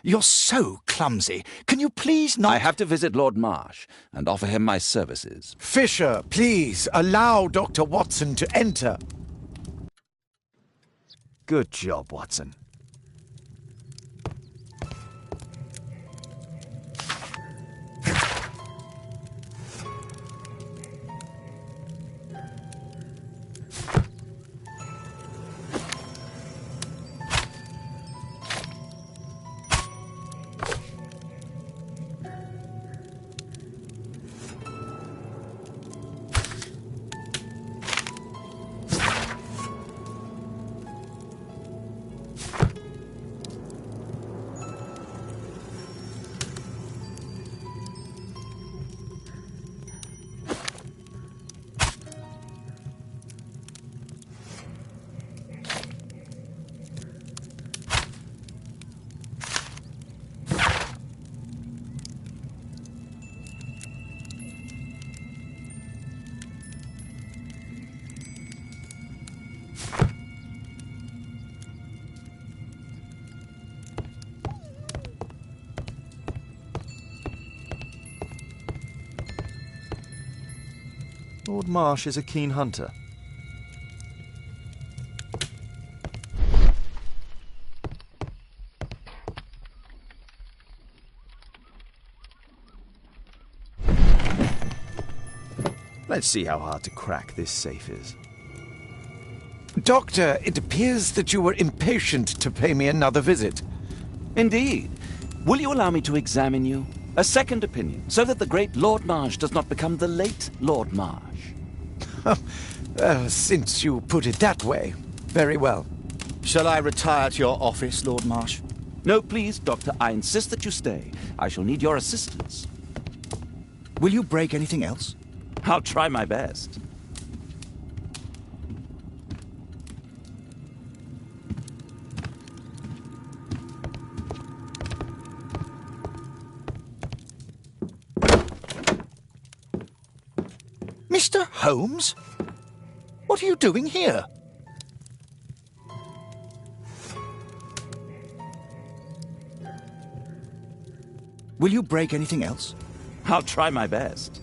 you're so clumsy. Can you please not... I have to visit Lord Marsh and offer him my services. Fisher, please, allow Dr. Watson to enter. Good job, Watson. Lord Marsh is a keen hunter. Let's see how hard to crack this safe is. Doctor, it appears that you were impatient to pay me another visit. Indeed. Will you allow me to examine you? A second opinion, so that the great Lord Marsh does not become the late Lord Marsh. Since you put it that way, very well. Shall I retire to your office, Lord Marsh? No, please, Doctor. I insist that you stay. I shall need your assistance. Will you break anything else? I'll try my best. Mr. Holmes? What are you doing here? Will you break anything else? I'll try my best.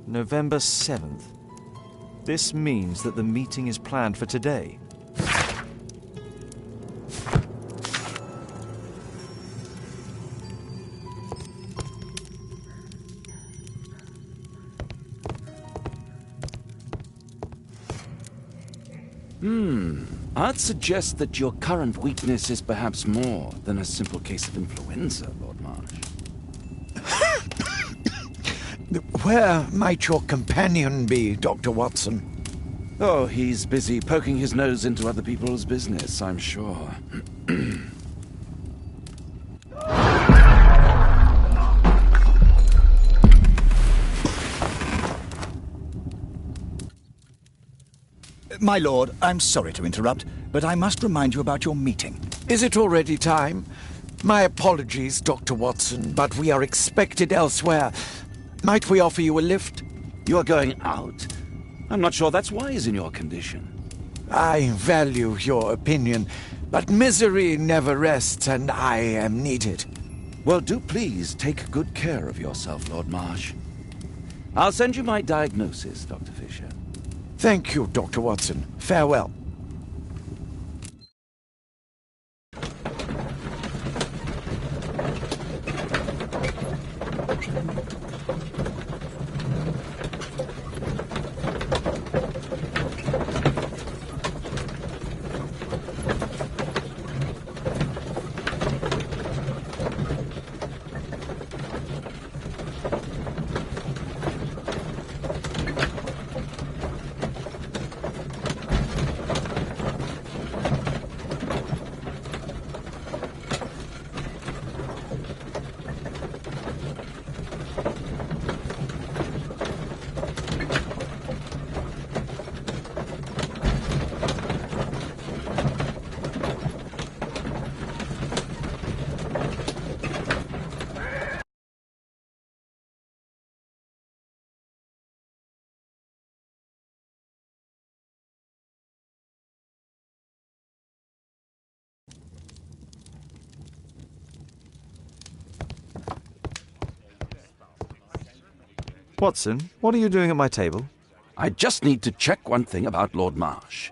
November 7th. This means that the meeting is planned for today. I'd suggest that your current weakness is perhaps more than a simple case of influenza, Lord Marsh. Where might your companion be, Dr. Watson? Oh, he's busy poking his nose into other people's business, I'm sure. My lord, I'm sorry to interrupt, but I must remind you about your meeting. Is it already time? My apologies, Dr. Watson, but we are expected elsewhere. Might we offer you a lift? You are going out? I'm not sure that's wise in your condition. I value your opinion, but misery never rests, and I am needed. Well, do please take good care of yourself, Lord Marsh. I'll send you my diagnosis, Dr. Fisher. Thank you, Dr. Watson. Farewell. Watson, what are you doing at my table? I just need to check one thing about Lord Marsh.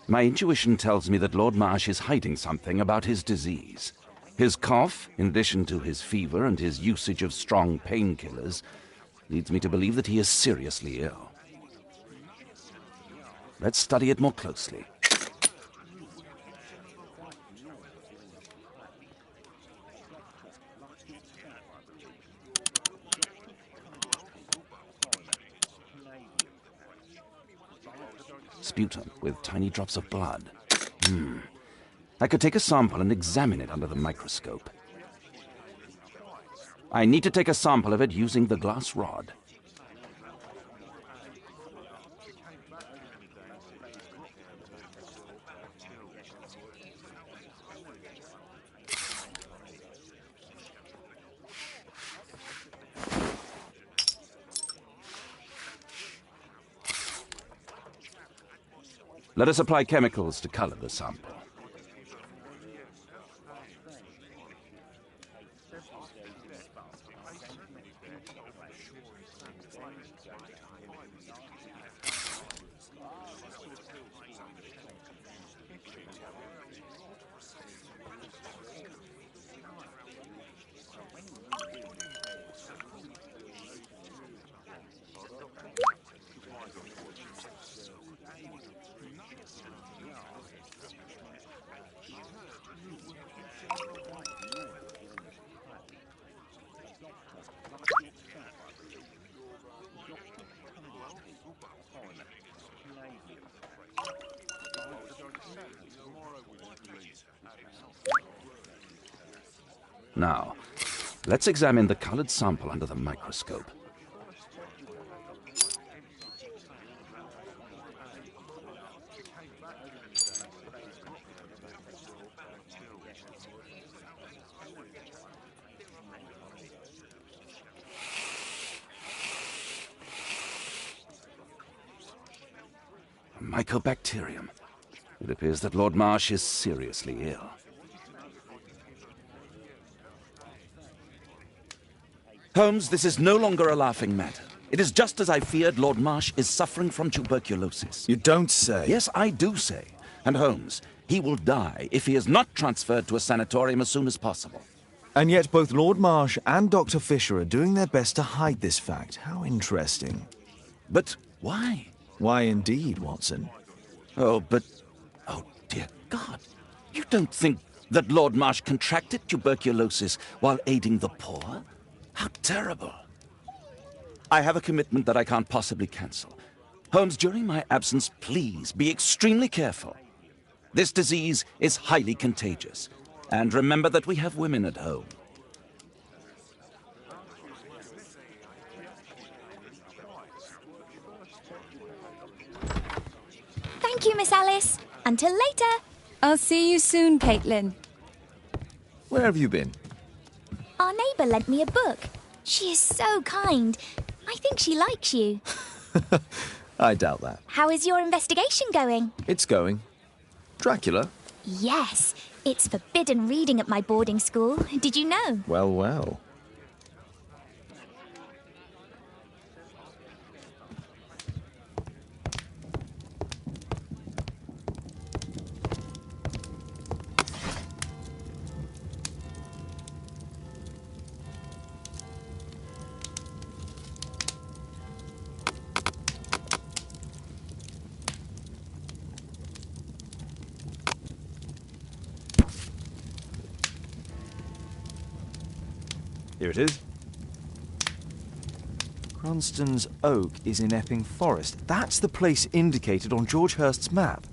My intuition tells me that Lord Marsh is hiding something about his disease. His cough, in addition to his fever and his usage of strong painkillers, leads me to believe that he is seriously ill. Let's study it more closely. Sputum with tiny drops of blood. I could take a sample and examine it under the microscope. I need to take a sample of it using the glass rod. Let us apply chemicals to color the sample. Now, let's examine the colored sample under the microscope. A mycobacterium. It appears that Lord Marsh is seriously ill. Holmes, this is no longer a laughing matter. It is just as I feared. Lord Marsh is suffering from tuberculosis. You don't say. Yes, I do say. And Holmes, he will die if he is not transferred to a sanatorium as soon as possible. And yet both Lord Marsh and Dr. Fisher are doing their best to hide this fact. How interesting. But why? Why indeed, Watson? Oh, dear God. You don't think that Lord Marsh contracted tuberculosis while aiding the poor? How terrible. I have a commitment that I can't possibly cancel. Holmes, during my absence, please be extremely careful. This disease is highly contagious. And remember that we have women at home. Thank you, Miss Alice. Until later. I'll see you soon, Caitlin. Where have you been? Our neighbour lent me a book. She is so kind. I think she likes you. I doubt that. How is your investigation going? It's going. Dracula? Yes. It's forbidden reading at my boarding school. Did you know? Well, well. Here it is. Cranston's Oak is in Epping Forest. That's the place indicated on George Hurst's map.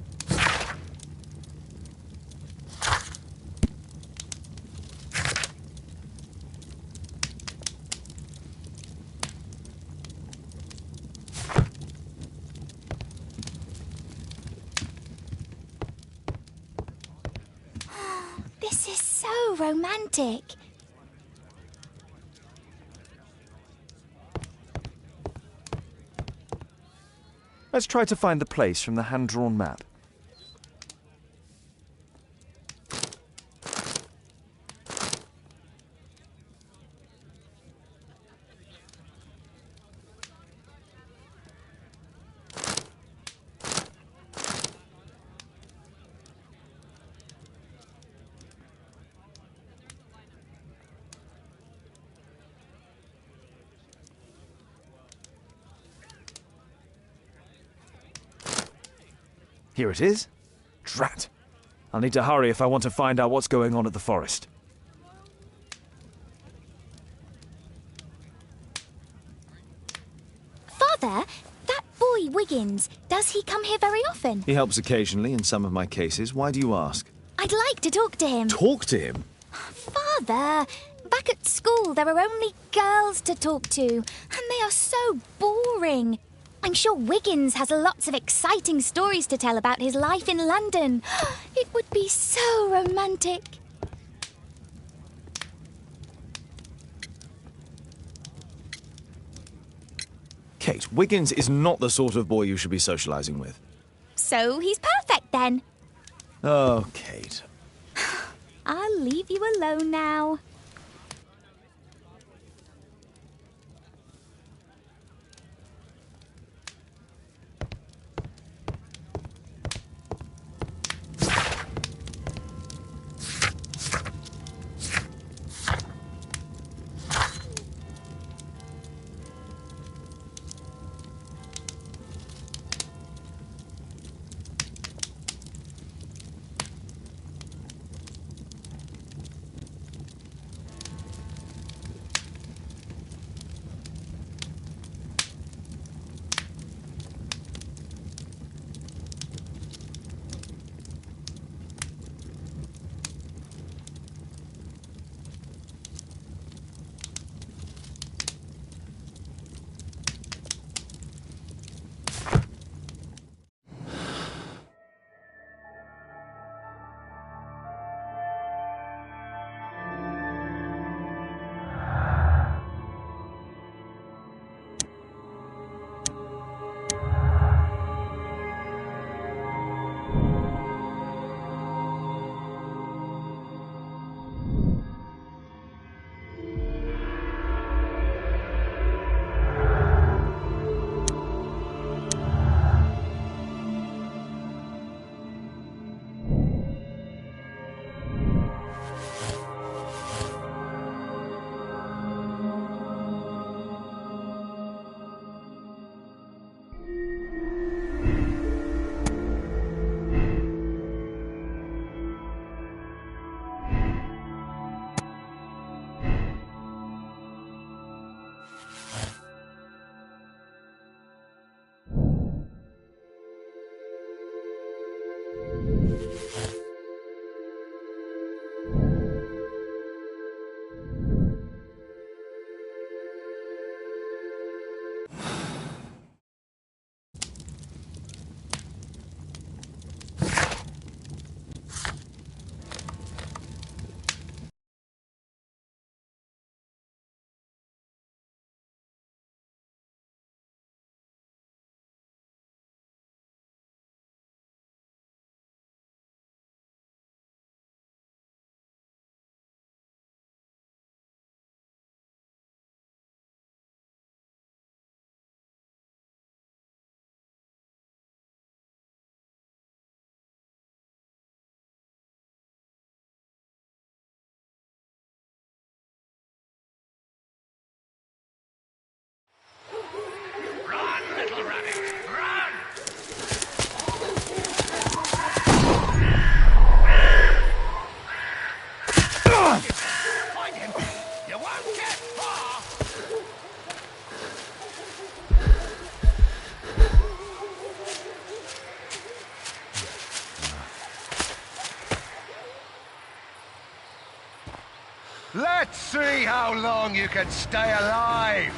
This is so romantic. Let's try to find the place from the hand-drawn map. Here it is. Drat. I'll need to hurry if I want to find out what's going on at the forest. Father, that boy Wiggins, does he come here very often? He helps occasionally in some of my cases. Why do you ask? I'd like to talk to him. Talk to him? Father, back at school there are only girls to talk to, and they are so boring. I'm sure Wiggins has lots of exciting stories to tell about his life in London. It would be so romantic. Kate, Wiggins is not the sort of boy you should be socialising with. So he's perfect then. Oh, Kate. I'll leave you alone now. how long you can stay alive.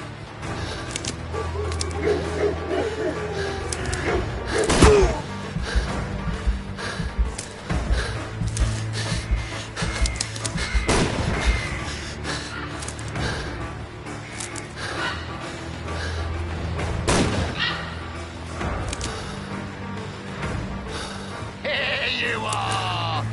Here you are.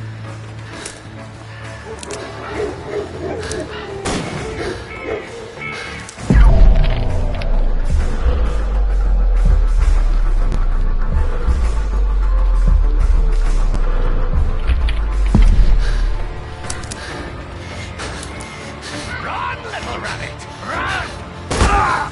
Run, little rabbit, run! Ah!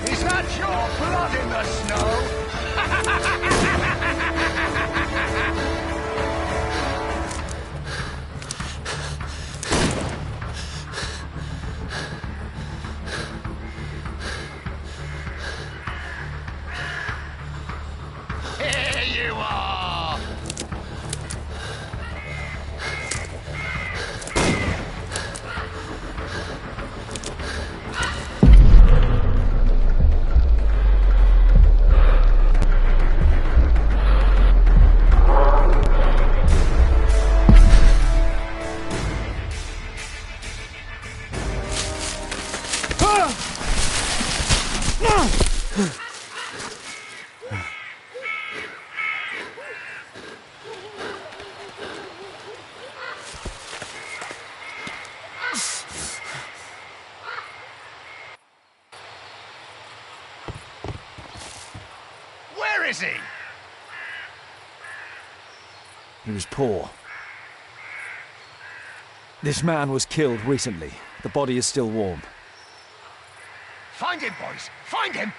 Is that your blood in the snow? Here you are! Where is he? He was poor. This man was killed recently. The body is still warm. Find him, boys! Find him!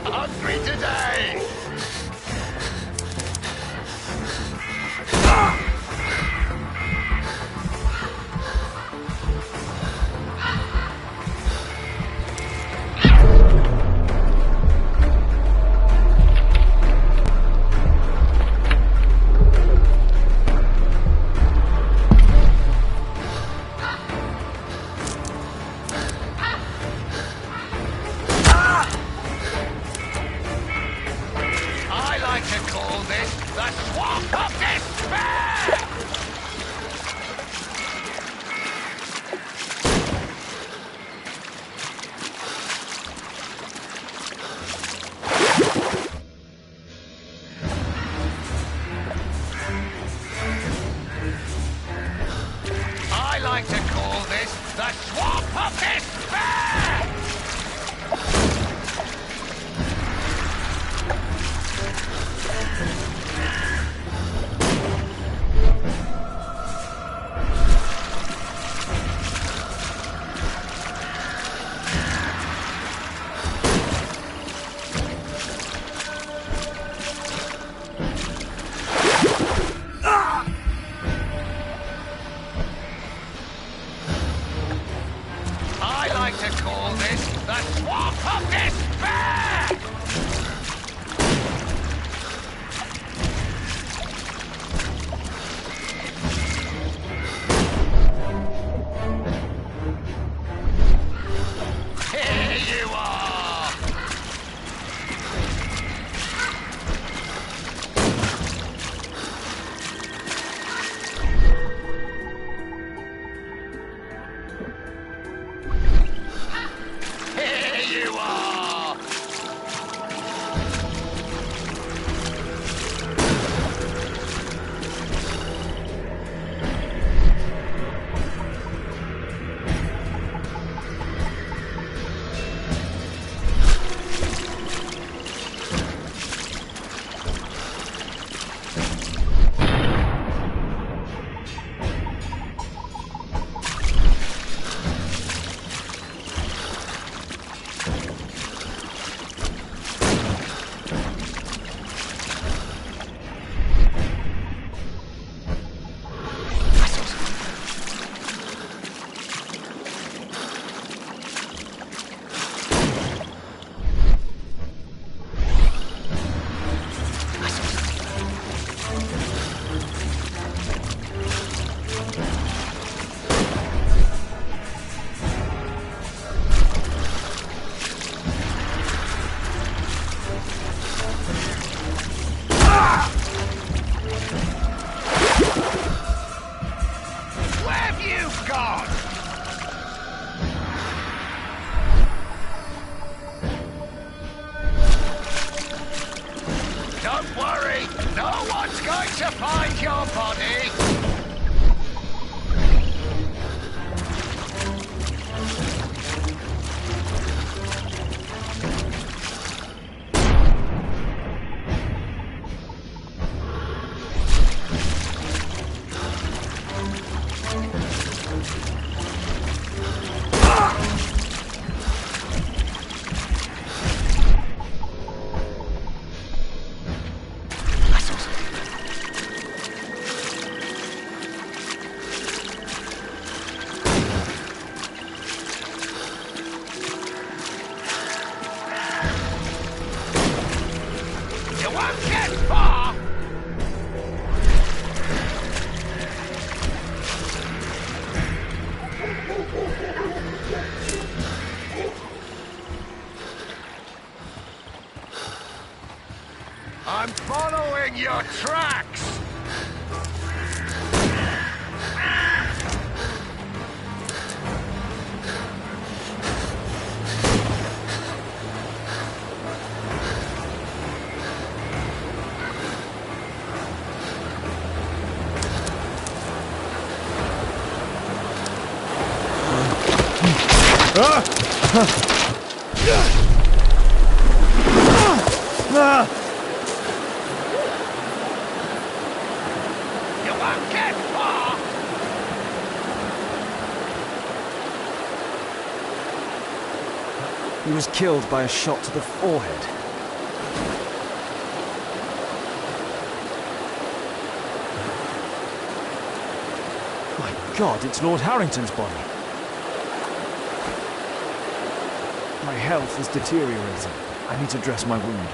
Hungry today! I like to call this the Swamp of Despair! I like to call this the Swamp of Despair! I like to call this the Swamp of Despair! Here you are! I'm following your tracks! You won't get far! He was killed by a shot to the forehead. My God, it's Lord Harrington's body. My health is deteriorating. I need to dress my wound.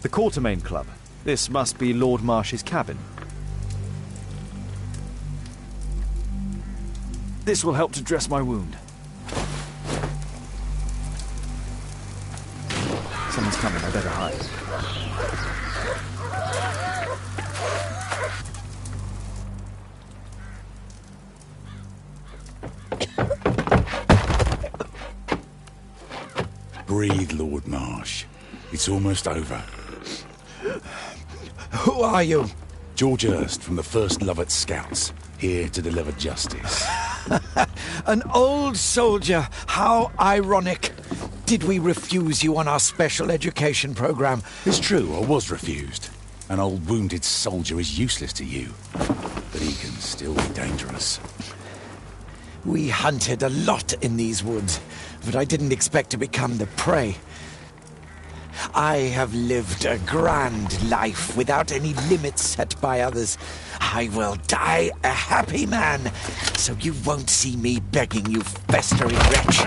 The Quartermain Club. This must be Lord Marsh's cabin. This will help to dress my wound. Someone's coming, I better hide. Breathe, Lord Marsh. It's almost over. Who are you? George Hurst from the 1st Lovat Scouts, here to deliver justice. An old soldier. How ironic. Did we refuse you on our special education program? It's true, I was refused. An old wounded soldier is useless to you, but he can still be dangerous. We hunted a lot in these woods, but I didn't expect to become the prey. I have lived a grand life without any limits set by others. I will die a happy man, so you won't see me begging, you festering wretch.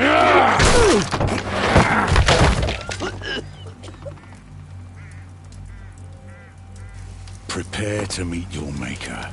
Prepare to meet your maker.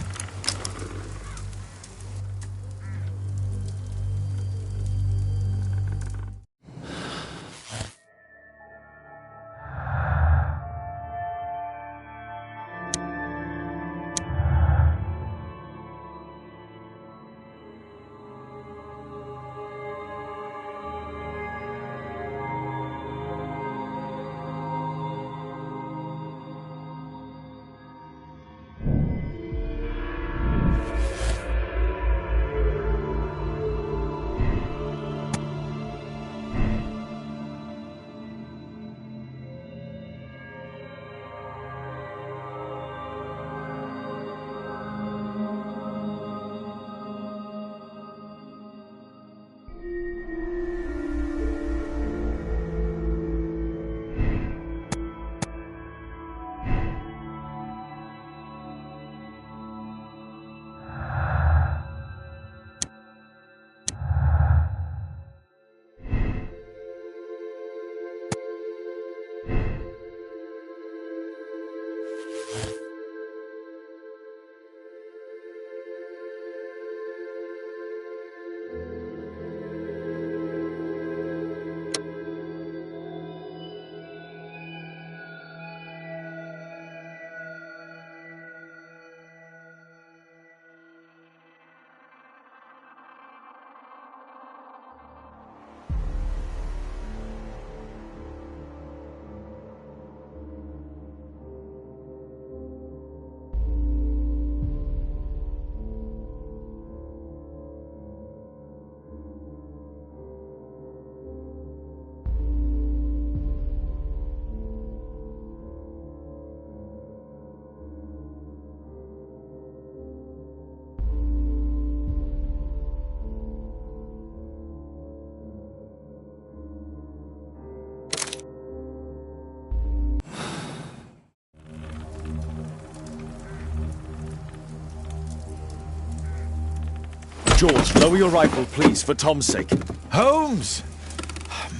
George, lower your rifle, please, for Tom's sake. Holmes!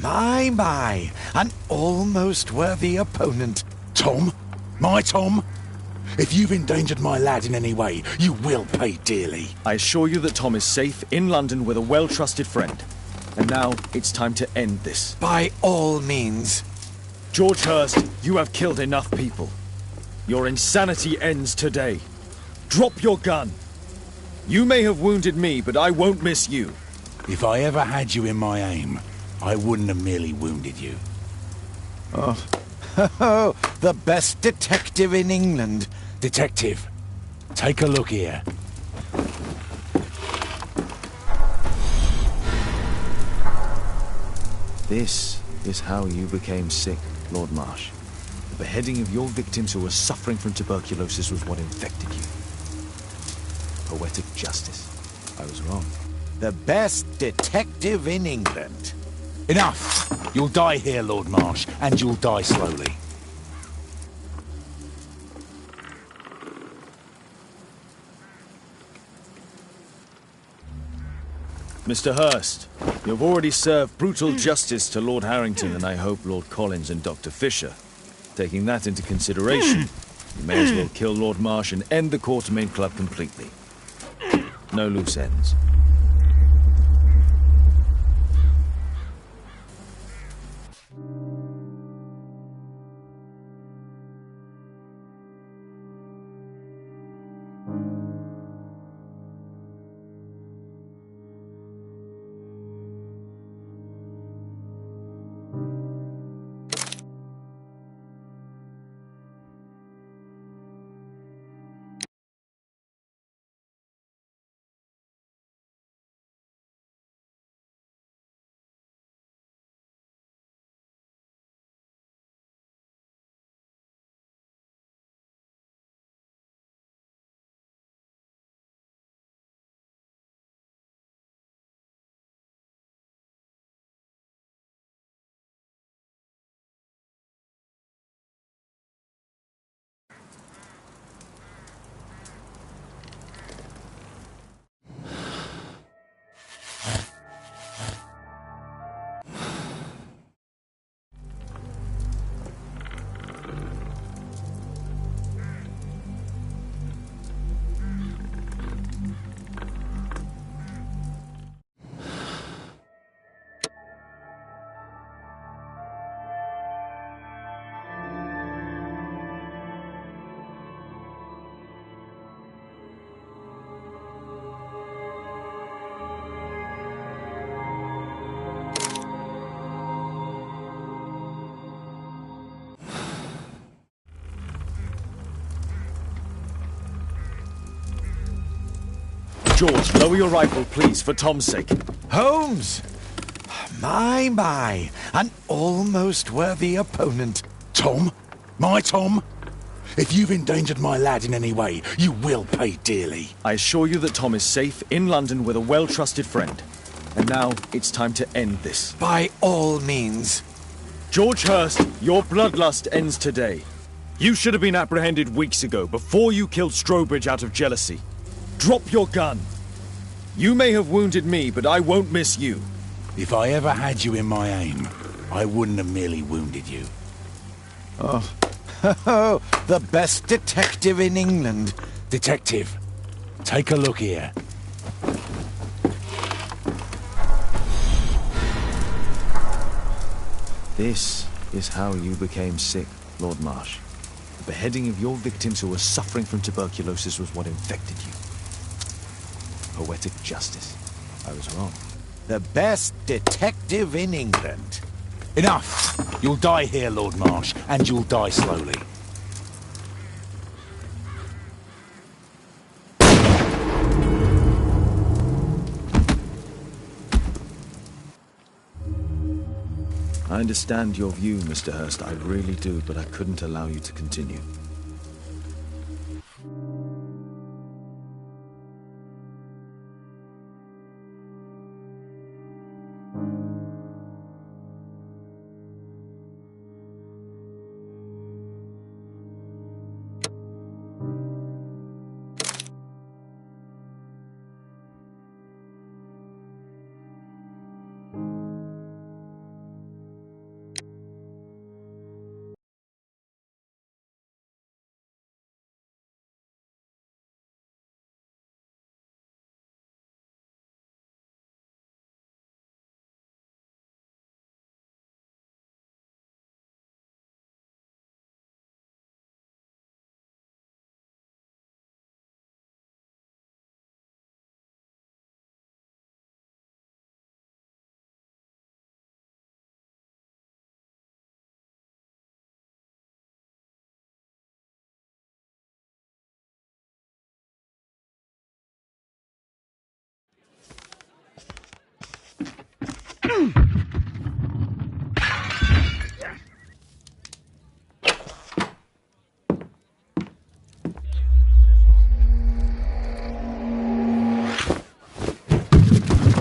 My, an almost worthy opponent. Tom? My Tom? If you've endangered my lad in any way, you will pay dearly. I assure you that Tom is safe in London with a well-trusted friend. And now it's time to end this. By all means. George Hurst, you have killed enough people. Your insanity ends today. Drop your gun. You may have wounded me, but I won't miss you. If I ever had you in my aim, I wouldn't have merely wounded you. Oh, the best detective in England. Detective, take a look here. This is how you became sick, Lord Marsh. The beheading of your victims who were suffering from tuberculosis was what infected you. Poetic justice. I was wrong. The best detective in England. Enough! You'll die here, Lord Marsh, and you'll die slowly. Mr. Hurst, you've already served brutal justice to Lord Harrington and I hope Lord Collins and Dr. Fisher. Taking that into consideration, you may as well kill Lord Marsh and end the Quartermain Club completely. No loose ends. George, lower your rifle, please, for Tom's sake. Holmes! My, an almost worthy opponent. Tom? My Tom? If you've endangered my lad in any way, you will pay dearly. I assure you that Tom is safe in London with a well-trusted friend. And now it's time to end this. By all means. George Hurst, your bloodlust ends today. You should have been apprehended weeks ago, before you killed Strobridge out of jealousy. Drop your gun. You may have wounded me, but I won't miss you. If I ever had you in my aim, I wouldn't have merely wounded you. Oh, the best detective in England. Detective, take a look here. This is how you became sick, Lord Marsh. The beheading of your victims who were suffering from tuberculosis was what infected you. Poetic justice. I was wrong. The best detective in England. Enough! You'll die here, Lord Marsh, and you'll die slowly. I understand your view, Mr. Hurst. I really do, but I couldn't allow you to continue.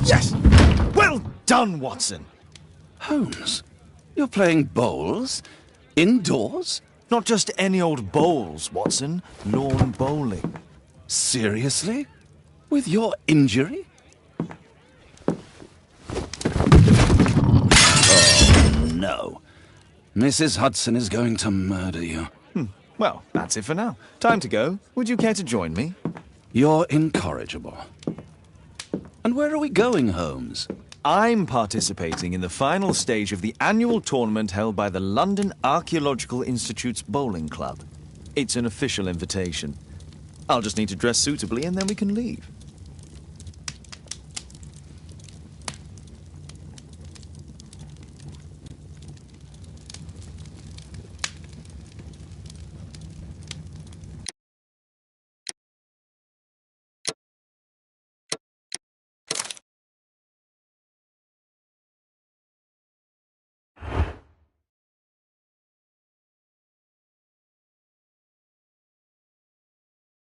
Yes! Well done, Watson! Holmes, you're playing bowls? Indoors? Not just any old bowls, Watson. Lawn bowling. Seriously? With your injury? Oh, no. Mrs. Hudson is going to murder you. Well, that's it for now. Time to go. Would you care to join me? You're incorrigible. And where are we going, Holmes? I'm participating in the final stage of the annual tournament held by the London Archaeological Institute's bowling club. It's an official invitation. I'll just need to dress suitably and then we can leave.